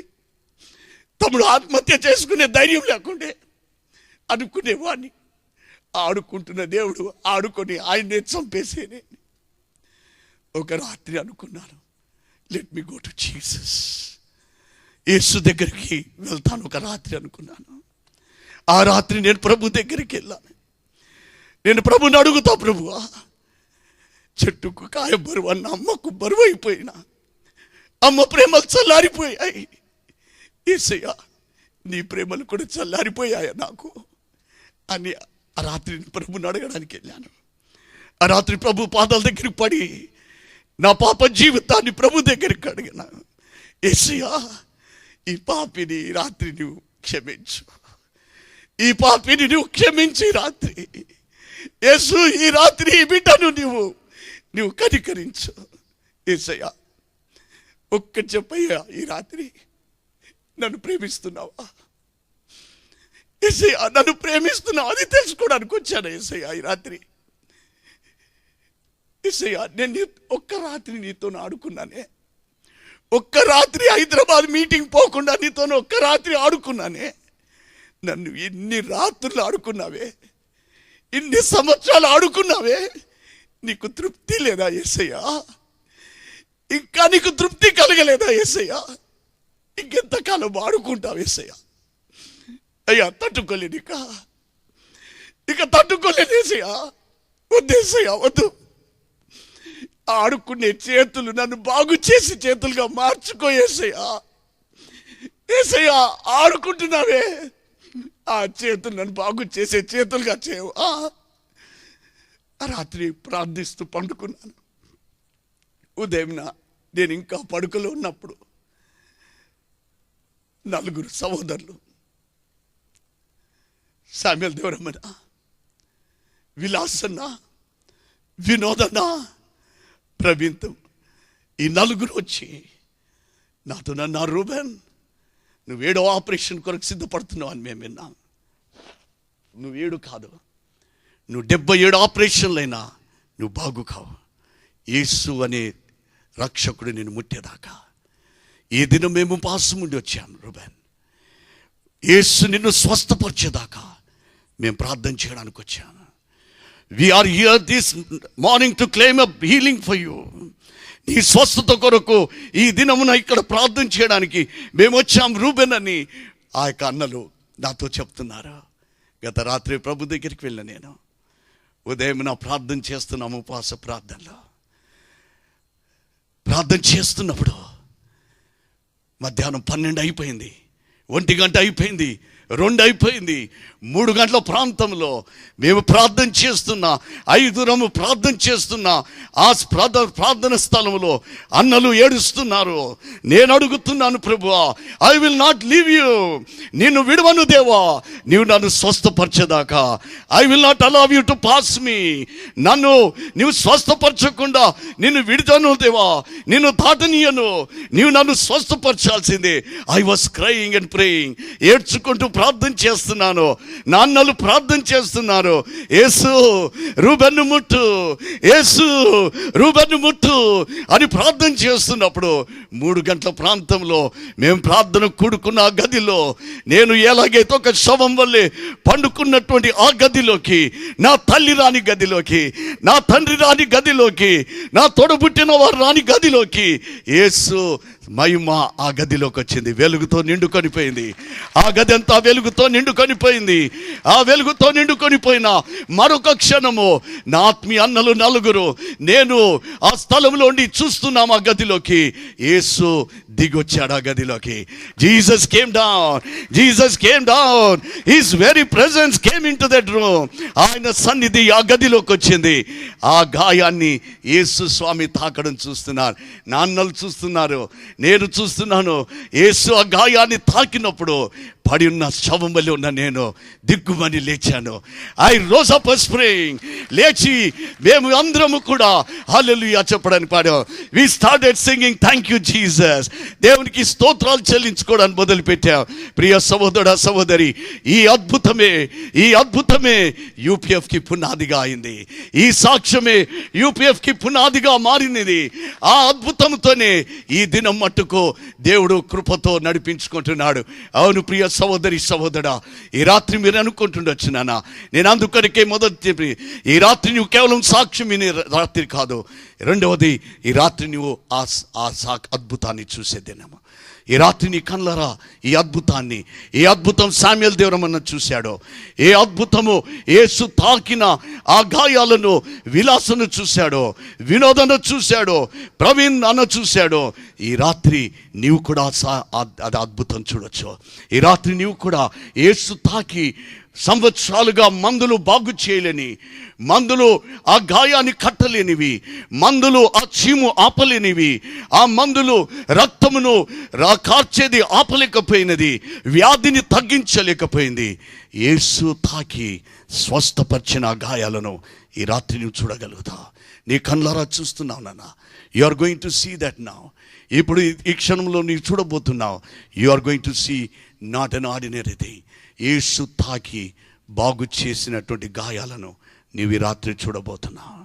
S1: తమ్ముడు ఆత్మహత్య చేసుకునే ధైర్యం లేకుండే అనుకునేవాడిని. ఆడుకుంటున్న దేవుడు ఆడుకొని ఆయన్నే చంపేసేనే. ఒక రాత్రి అనుకున్నాను, let me go to Jesus, యేసు దగ్గరికి వెళ్తాను ఒక రాత్రి అనుకున్నాను. ఆ రాత్రి నేను ప్రభు దగ్గరికి వెళ్ళాను. నేను ప్రభుని అడుగుతా, ప్రభువా, చెట్టుకు కాయ బరువు అన్న అమ్మకు బరువు అయిపోయినా, అమ్మ ప్రేమలు చల్లారిపోయాయి. యేసయ్యా, నీ ప్రేమలు కూడా చల్లారిపోయాయా నాకు అని ఆ రాత్రి ప్రభుని అడగడానికి వెళ్ళాను. ఆ రాత్రి ప్రభు పాదాల దగ్గరికి పడి నా పాప జీవితాన్ని ప్రభు దగ్గరికి అడిగినాను. యేసయ్యా, ఈ పాపిని రాత్రి నువ్వు క్షమించు, ఈ పాపిని నువ్వు క్షమించి రాత్రి, యేసు ఈ రాత్రి ఈ బిడ్డను నువ్వు కనికరించు. యేసయ్యా, ఒక్కటి చెప్పయ్యా, ఈ రాత్రి నన్ను ప్రేమిస్తున్నావా? యేసయ్యా, నన్ను ప్రేమిస్తున్నావు అది తెలుసుకోవడానికి వచ్చాను. యేసయ్యా, ఈ రాత్రి యేసయ్యా, నేను ఒక్క రాత్రి నీతో ఆడుకున్నానే, ఒక్క రాత్రి హైదరాబాద్ మీటింగ్ పోకుండా నీతో ఒక్క రాత్రి ఆడుకున్నానే. నన్ను ఎన్ని రాత్రులు ఆడుకున్నావే, ఇన్ని సంవత్సరాలు ఆడుకున్నావే, నీకు తృప్తి లేదా యేసయ్యా? ఇంకా నీకు తృప్తి కలగలేదా యేసయ్యా? ఇంకెంతకాలం ఆడుకుంటావు యేసయ్యా? అయ్యా, తట్టుకోలేను, ఇక తట్టుకోలేను యేసయ్యా. వద్దు యేసయ్యా, వద్దు. ఆడుకునే చేతులు నన్ను బాగు చేసి చేతులుగా మార్చుకో యేసయ్యా. యేసయ్యా, ఆడుకుంటున్నావే, ఆ చేతులు నన్ను బాగు చేసే చేతులుగా చేయవు. రాత్రి ప్రార్థిస్తూ పండుకున్నాను. ఉదయం నేను ఇంకా పడుకలో ఉన్నప్పుడు 4 సహోదరులు, శామ్యూల్ దేవరమణ, విలాసన్న, వినోదన్న, ప్రవీణ్, ఈ 4 వచ్చి నాతో నన్ను, రూబెన్, నువ్వు 7వ ఆపరేషన్ కొరకు సిద్ధపడుతున్నావు అని మేము విన్నాం. నువ్వు 7 కాదు, నువ్వు 77 ఆపరేషన్లైనా నువ్వు బాగు కావు. యేసు అనే రక్షకుడు నేను ముట్టేదాకా ఈ దినం మేము ఉపవాసం ఉండి వచ్చాము. రూబెన్, యేసు నిన్ను స్వస్థపరిచేదాకా మేము ప్రార్థన చేయడానికి వచ్చాము. We are here this morning to claim a healing for you. నీ స్వస్థత కొరకు ఈ దినమున ఇక్కడ ప్రార్థన చేయడానికి మేము వచ్చాం రూబెన్ అని ఆ యొక్క అన్నలు నాతో చెప్తున్నారు. గత రాత్రి ప్రభు దగ్గరికి వెళ్ళాను. నేను ఉదయం ప్రార్థన చేస్తున్నాము, ఉపవాస ప్రార్థనలో ప్రార్థన చేస్తున్నప్పుడు మధ్యాహ్నం 12 అయిపోయింది, 1 గంట అయిపోయింది, 2 అయిపోయింది, 3 గంటల ప్రాంతంలో మేము ప్రార్థన చేస్తున్నా, 5 ప్రార్థన చేస్తున్నా. ఆ ప్రార్థన స్థలంలో అన్నలు ఏడుస్తున్నారు. నేను అడుగుతున్నాను, ప్రభువా, I will not leave you, నిన్ను విడవను దేవా, నీవు నన్ను స్వస్థపరచేదాకా. I will not allow you to pass me, నన్ను నీవు స్వస్థపరచకుండా నిన్ను విడవను దేవా, నిన్ను దాటనీయను, నీవు నన్ను స్వస్థపరచాల్సిందే. I was crying and praying, ఏడ్చుకుంటూ ప్రార్థన చేస్తున్నాను. నాన్నలు ప్రార్థన చేస్తున్నారు, యేసు రూబెన్ను ముట్టు, యేసు రూబెన్ను ముట్టు అని ప్రార్థన చేస్తున్నప్పుడు 3 గంటల ప్రాంతంలో మేము ప్రార్థన కూడుకున్న ఆ గదిలో, నేను ఎలాగైతే ఒక శవం వల్లే పండుకున్నటువంటి ఆ గదిలోకి, నా తల్లి రాని గదిలోకి, నా తండ్రి రాని గదిలోకి, నా తోడబుట్టిన వారు రాని గదిలోకి యేసు మహిమ ఆ గదిలోకి వచ్చింది. వెలుగుతో నిండుకొనిపోయింది. ఆ గది అంతా వెలుగుతో నిండుకొనిపోయింది. ఆ వెలుగుతో నిండుకొనిపోయిన మరొక క్షణము నా ఆత్మీయ అన్నలు 4 నేను ఆ స్థలంలో ఉండి చూస్తున్నాం. ఆ గదిలోకి యేసు దిగొచ్చాడు. ఆ గదిలోకి Jesus came down, Jesus came down, his very presence came into that room. ఆయన సన్నిధి ఆ గదిలోకి వచ్చింది. ఆ గాయాన్ని యేసు స్వామి తాకడం చూస్తున్నారు, నాన్నలు చూస్తున్నారు, నేను చూస్తున్నాను. యేసు ఆ గాయాన్ని తాకినప్పుడు పడి ఉన్న శవం వల్ల ఉన్న నేను దిగ్గుమని లేచాను. ఐ రోజ్ అప్ స్ప్రింగ్, లేచి మేము అందరము కూడా హల్లెలూయా చెప్పడానికి పాడాం. We started singing thank you Jesus. దేవునికి స్తోత్రాలు చెల్లించుకోవడానికి మొదలుపెట్టాం. ప్రియ సహోదర సహోదరి, ఈ అద్భుతమే యూపీఎఫ్కి పునాదిగా అయింది. ఈ సాక్ష్యమే యూపీఎఫ్కి పునాదిగా మారినది. ఆ అద్భుతంతోనే ఈ దినం మట్టుకు దేవుడు కృపతో నడిపించుకుంటున్నాడు. అవును ప్రియ సహోదరి సహోదరా, ఈ రాత్రి మీరు అనుకుంటుండొచ్చు, నాన్న నేను అందుకొరికే మొదటి చెప్పి ఈ రాత్రి నువ్వు కేవలం సాక్ష్యం వినే రాత్రి కాదు, రెండవది ఈ రాత్రి నువ్వు ఆ అద్భుతాన్ని చూసేదేనమ్మా. ఈ రాత్రి నీ కళ్ళరా ఈ అద్భుతాన్ని, ఏ అద్భుతం శామ్యూయల్ దేవరమన్న చూశాడో, ఏ అద్భుతము యేసు తాకిన ఆ గాయాలను విలాసను చూశాడో, వినోదను చూశాడో, ప్రవీణ్ అన్న చూశాడో, ఈ రాత్రి నీవు కూడా అది అద్భుతం చూడొచ్చు. ఈ రాత్రి నీవు కూడా యేసు తాకి సంవత్సరాలుగా మందులు బాగు చేయలేని, మందులు ఆ గాయాన్ని కట్టలేనివి, మందులు ఆ చీము ఆపలేనివి, ఆ మందులు రక్తమును కార్చేది ఆపలేకపోయినది, వ్యాధిని తగ్గించలేకపోయింది. యేసు తాకి స్వస్థపరిచిన గాయాలను ఈ రాత్రి నువ్వు చూడగలుగుతావు. నీ కళ్ళారా చూస్తున్నావు నాన్న. You are going to see that now. ఇప్పుడు ఈ క్షణంలో నీవు చూడబోతున్నావు. You are going to see not an ordinary thing. యేసు తాకి బాగు చేసినటువంటి గాయాలను నీవు ఈ రాత్రి చూడబోతున్నావు.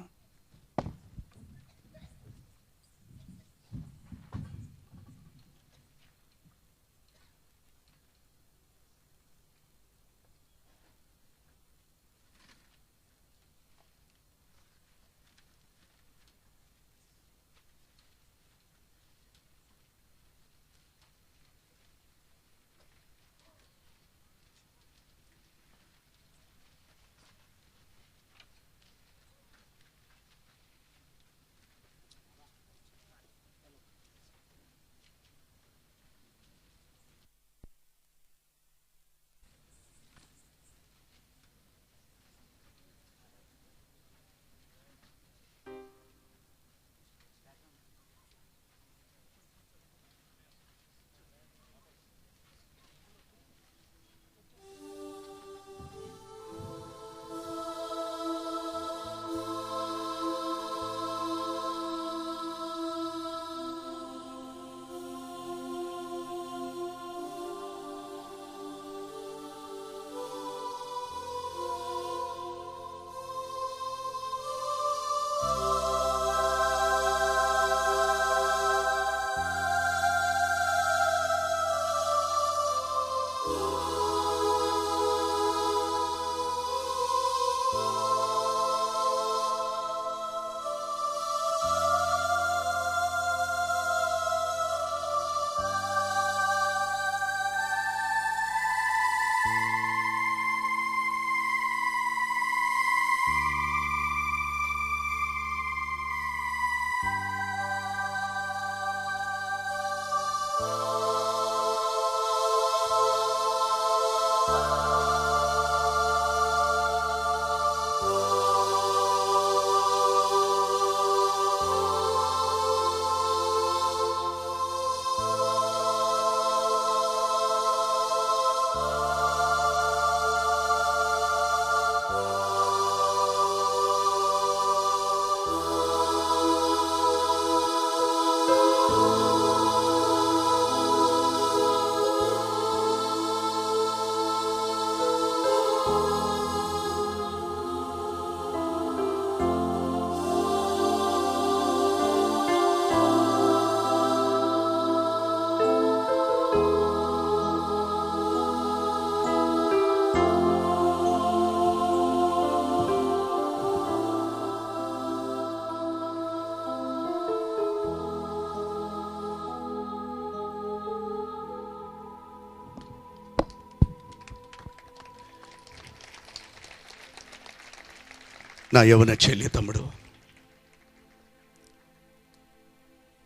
S1: నా యవన చెల్లి తమ్ముడు,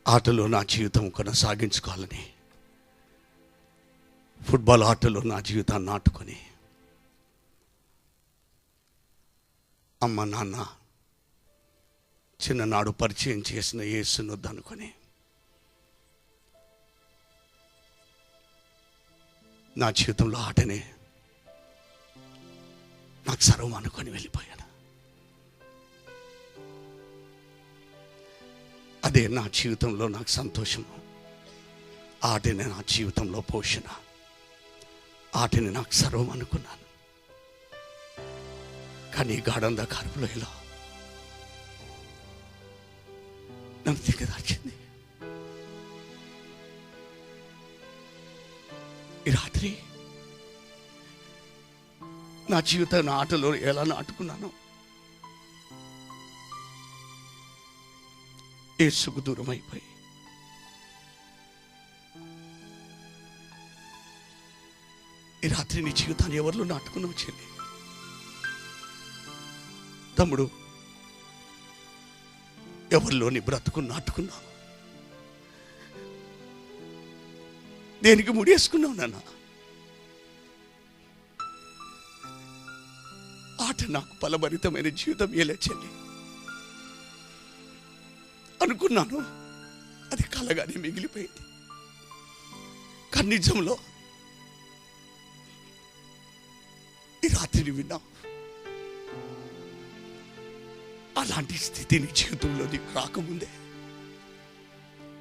S1: ఆటలో నా జీవితం కొనసాగించుకోవాలని, ఫుట్బాల్ ఆటలో నా జీవితాన్ని నాటుకొని, అమ్మ నాన్న చిన్ననాడు పరిచయం చేసిన యేసును వద్దనుకొని నా జీవితంలో ఆటనే నాకు సర్వం అనుకొని వెళ్ళిపోయాను. అదే నా జీవితంలో నాకు సంతోషము, ఆటనే నా జీవితంలో పోషణ, ఆటని నాకు సర్వం అనుకున్నాను. కానీ గాఢంధకారపులో ఇలా నన్ను దిగదార్చింది. ఈ రాత్రి నా జీవితాన్ని ఆటలో ఎలా నాటుకున్నాను? యేసుకు దూరం అయిపోయి ఈ రాత్రి నీ జీవితాన్ని ఎవరిలో నాటుకున్నావు చెల్లి? తమ్ముడు, ఎవరిలో నీ బ్రతుకు నాటుకున్నావు? దేనికి ముడేసుకున్నావు నాన్న? ఆట నాకు ఫలభరితమైన జీవితం ఏలే చెల్లి అనుకున్నాను. అది కలగానే మిగిలిపోయింది. కానీ నిజంలో ఈ రాత్రిని విన్నావు. అలాంటి స్థితి నీ జీవితంలో నీకు రాకముందే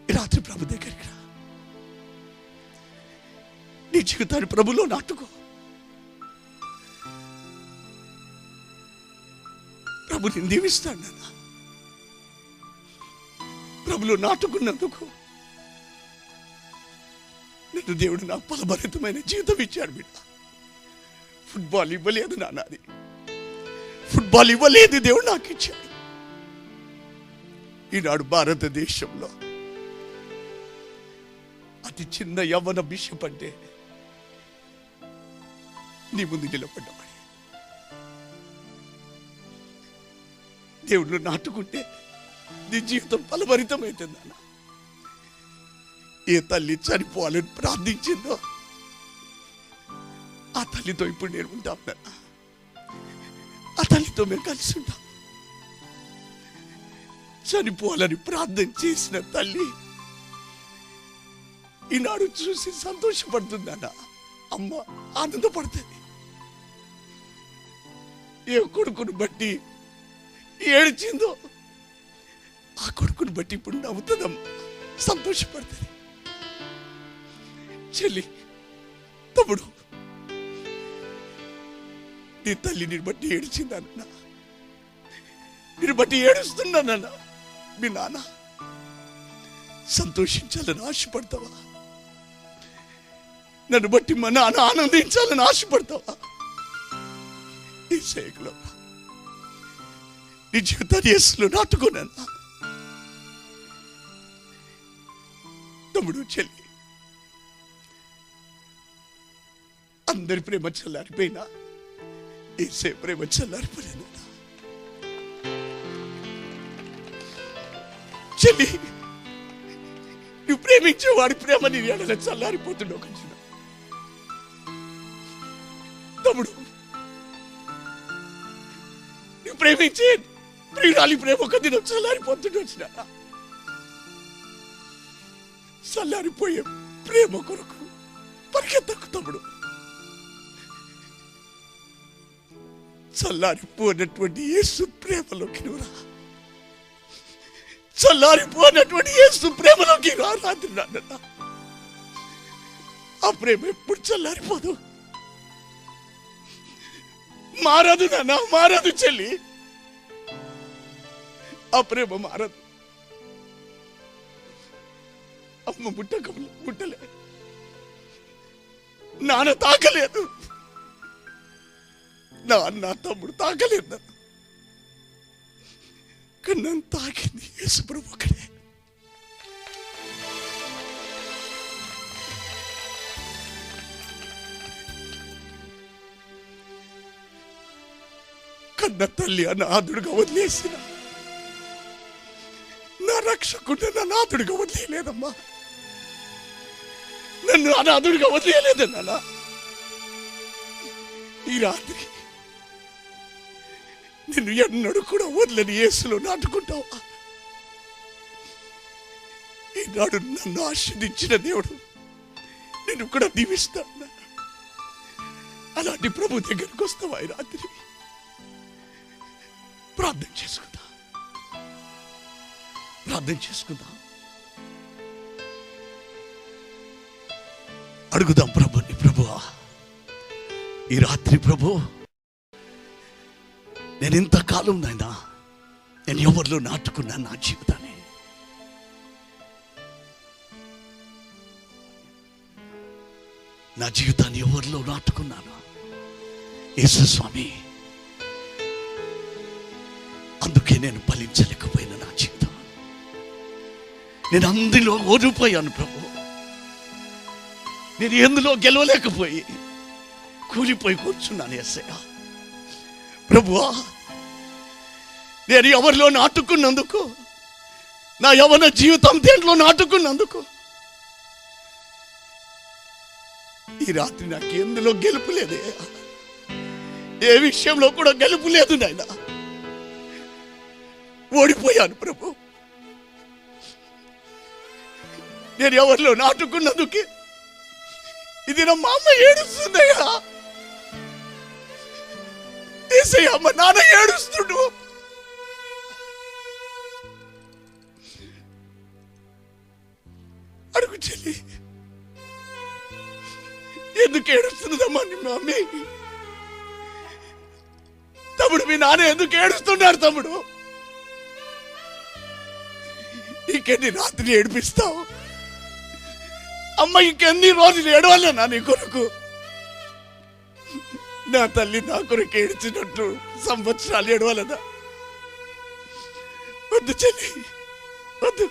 S1: ఈ రాత్రి ప్రభు దగ్గరికి రా. నీ జీవితాన్ని ప్రభులో నాటుకో. ప్రభు నిన్ను దీవిస్తాడు నాన్న. ప్రభులో నాటుకున్నందుకు నన్ను దేవుడు నాకు ఫలభరితమైన జీవితం ఇచ్చాడు బిడ్డ. ఫుట్బాల్ ఇవ్వలేదు నాన్న, అది ఫుట్బాల్ ఇవ్వలేదు, దేవుడు నాకు ఇచ్చాడు. ఈనాడు భారతదేశంలో అతి చిన్న యవ్వన బిషప్ అంటే నీ ముందు నిలబడ్డవాడు. దేవుళ్ళు నాటుకుంటే నీ జీవితం ఫలభరితమైతుంది అన్న. ఏ తల్లి చనిపోవాలని ప్రార్థించిందో ఆ తల్లితో ఇప్పుడు నేను ఉంటాం నాన్న. ఆ తల్లితో మేము కలిసి ఉంటాం. చనిపోవాలని ప్రార్థన చేసిన తల్లి ఈనాడు చూసి సంతోషపడుతుందన్న. అమ్మ ఆనందపడుతుంది. ఏ కొడుకును బట్టి ఏడ్చిందో ఆ కొడుకును బట్టి ఇప్పుడు నవ్వుతుందమ్మ, సంతోషపడుతుంది. చెల్లి, తమ్ముడు, నీ తల్లి నిన్ను బట్టి ఏడ్చిందన్న, నిన్ను బట్టి ఏడుస్తున్నానన్న. మీ నాన్న సంతోషించాలని ఆశపడతావా? నన్ను బట్టి మా నాన్న ఆనందించాలని ఆశపడతావా? ఈ సేకలో నీ జీవితాన్ని యేసులో నాటుకోనన్నా. తమ్ముడు, చెల్లి, అందరి ప్రేమ చల్లారిపోయినా యేసే ప్రేమ చల్లారిపోలేదు. చెల్లి, నువ్వు ప్రేమించే వాడి ప్రేమ నీ ఎడల చల్లారిపోతుండే ఒక చిన్న. తమ్ముడు, నువ్వు ప్రేమించే ప్రియురాలి ప్రేమ ఒక దినం చల్లారిపోతుండే వచ్చిన. చల్లారిపోయే ప్రేమ కొరకు పరిగెత్తకు తమ్ముడు. చల్లారిపోయినటువంటి యేసు ప్రేమలోకి నువ్వు రా. చల్లారిపోయినటువంటి యేసు ప్రేమలోకి రా. రాత్రి నాన్న, ఆ ప్రేమ ఎప్పుడు చల్లారిపోదు. మారదు నాన్న, మారదు చెల్లి. ఆ ప్రేమ మారదు. అమ్మ ముట్టలే, నాన్న తాకలేదు, నాన్న తమ్ముడు తాకలేదు నన్ను. కానీ నన్ను తాకింది యేసుప్రభు ఒకడే. కన్న తల్లి అనాథుడుగా వదిలేసిన నా రక్షకుడు నన్ను అనాథుడిగా వదిలేయలేదమ్మా. నన్ను అనాథుడిగా వదిలేయలేదన్నా. ఈ రాత్రి నిన్ను ఎన్నడూ కూడా వదిలేని యేసులో నాటుకుంటావా? ఈనాడు నన్ను ఆశీర్వదించిన దేవుడు నిన్ను కూడా దీవిస్తాడు. అలాంటి ప్రభు దగ్గరికి వస్తావా? ఈ రాత్రి ప్రార్థన చేసుకుందా, ప్రార్థన చేసుకుందాం. అడుగుదాం ప్రభుని. ప్రభువా, ఈ రాత్రి ప్రభు, నేను ఇంతకాలం నైనా నేను ఎవరిలో నాటుకున్నాను నా జీవితాన్ని. నా జీవితాన్ని ఎవరిలో నాటుకున్నాను? యేసు స్వామి, అందుకే నేను ఫలించలేకపోయినా నా జీవితం. నేను అందులో ఓడిపోయాను ప్రభు. నేను ఎందులో గెలవలేకపోయి కూలిపోయి కూర్చున్నాను యేసయ్యా. ప్రభువా, నేను ఎవరిలో నాటుకున్నందుకు, నా యవ్వన జీవితం దేంట్లో నాటుకున్నందుకు ఈ రాత్రి నాకు ఎందులో గెలుపు లేదే, ఏ విషయంలో కూడా గెలుపు లేదు నాయనా. ఓడిపోయాను ప్రభు. నేను ఎవరిలో నాటుకున్నందుకే ఇది నా మా అమ్మ ఏడుస్తుందయ్యా. యేసయ్యా, మా నాన్న ఏడుస్తుడు. అడుగు చెల్లి, ఎందుకు ఏడుస్తున్నదమ్మా నీ మమ్మీ? తమ్ముడు, మీ నాన్న ఎందుకు ఏడుస్తున్నాడు? తమ్ముడు, ఇంకెన్ని రాత్రి ఏడిపిస్తావు? అమ్మ, ఇంకెన్ని రోజులు ఏడవాలన్నా నీ కొరకు? నా తల్లి నా కొరకు ఏడ్చినట్టు సంవత్సరాలు ఏడవాలన్నా? వద్దు చెల్లి, వద్దు.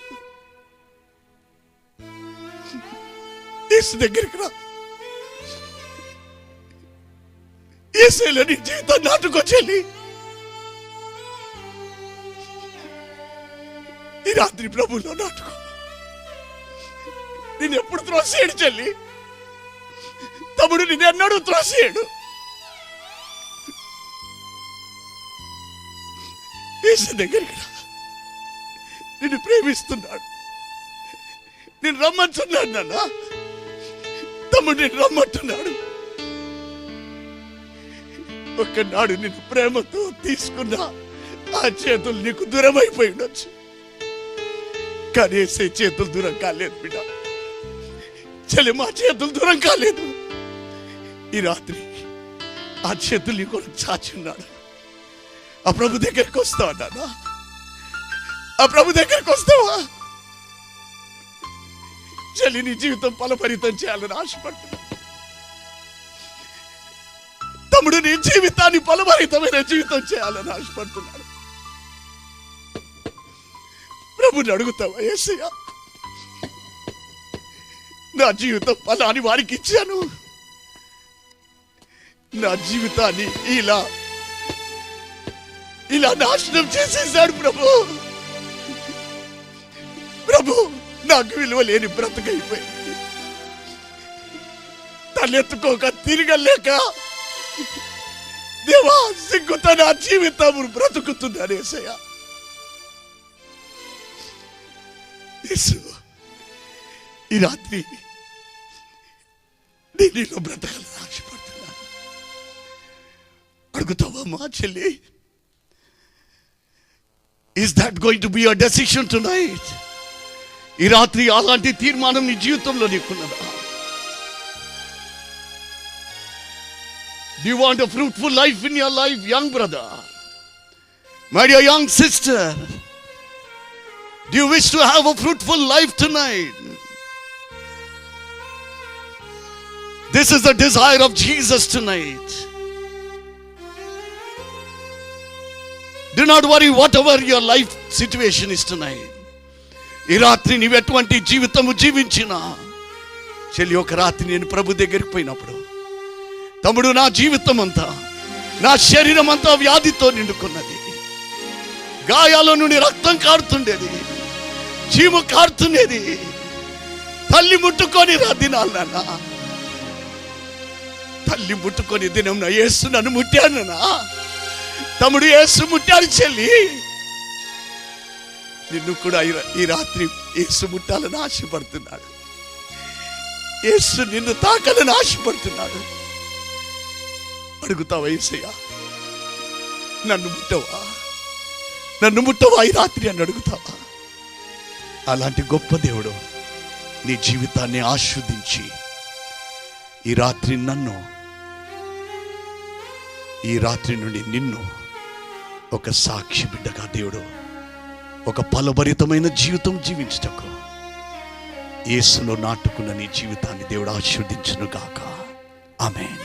S1: యేసు దగ్గరికి రా. యేసులో నీ జీవితం నాటుకో చెల్లి. ఈ రాత్రి ప్రభువులో నాటుకో. నేను ఎప్పుడు త్రోసేయడు చెల్లి. తమ్ముడు, నేను ఎన్నడూ త్రోసేయడు. యేసు దగ్గరికి రా. నిన్ను ప్రేమిస్తున్నాడు. నేను రమ్మంటున్నాడు నాన్న. తమ్ముడు, నేను రమ్మంటున్నాడు. ఒక్కనాడు నిన్ను ప్రేమతో తీసుకున్నా ఆ చేతులు నీకు దూరం అయిపోయి ఉండొచ్చు, కానీ యేసే చేతులు దూరం కాలేదు బిడ్డ. చెల్లి, మా చేతులు దూరం కాలేదు. ఈ రాత్రి ఆ చేతులు నీ కొరకు చాచున్నాడు. ఆ ప్రభు దగ్గరికి వస్తావా నాన్న? ఆ ప్రభు దగ్గరికి వస్తావా? చెల్లి, నీ జీవితం ఫలభరితం చేయాలని ఆశపడుతున్నా. తమ్ముడు, నీ జీవితాన్ని ఫలభరితమైన జీవితం చేయాలని ఆశపడుతున్నాడు. ప్రభుని అడుగుతావా? యేసయ్యా, నా జీవితం ఫలాన్ని వారికి ఇచ్చాను, నా జీవితాన్ని ఇలా నాశనం చేసేసాడు ప్రభు. ప్రభు, నాకు విలువ లేని బ్రతుకైపోయింది. తలెత్తుకోక తిరగలేక దేవా, సిగ్గుతో నా జీవితం బ్రతుకుతున్నాను యేసయ్యా. యేసు, ఈ రాత్రి నేను బ్రతకాలని ఆశపడుతున్నాను. అడుగుతావా మా చెల్లి? Is that going to be a decision tonight? ఈ రాత్రి అలాంటి తీర్మానం నీ జీవితంలో నీకున్నదా? Do you want a fruitful life in your life, young brother? My dear young sister, do you wish to have a fruitful life tonight? This is the desire of Jesus tonight. Do not worry whatever your life situation is tonight. ఈ రాత్రి నీవు ఎటువంటి జీవితము జీవించినా, చెల్లి, ఒక రాత్రి నేను ప్రభు దగ్గరికి పోయినప్పుడు, తమ్ముడు, నా జీవితం అంతా, నా శరీరం అంతా వ్యాధితో నిండుకున్నది. గాయాల నుండి రక్తం కారుతుండేది, చీము కారుతుండేది. తల్లి ముట్టుకొని రా దినాలు నాన్న. తల్లి ముట్టుకొని దినం నా యేసు నన్ను ముట్టానన్నా. తమ్ముడు, యేసు ముట్టాడు. చెల్లి, నిన్ను కూడా ఈ రాత్రి యేసు ముట్టాలని ఆశపడుతున్నాడు. యేసు నిన్ను తాకాలని ఆశపడుతున్నాడు. అడుగుతావా? యేసయ్యా, నన్ను ముట్టవా? నన్ను ముట్టవా ఈ రాత్రి అని అడుగుతావా? అలాంటి గొప్ప దేవుడు నీ జీవితాన్ని ఆస్వాదించి ఈ రాత్రి నుండి నిన్ను ఒక సాక్షి బిడ్డగా దేవుడు ఒక ఫలభరితమైన జీవితం జీవించుటకు యేసులో నాటుకున్న నీ జీవితాన్ని దేవుడు ఆశీర్వదించును గాక. ఆమేన్.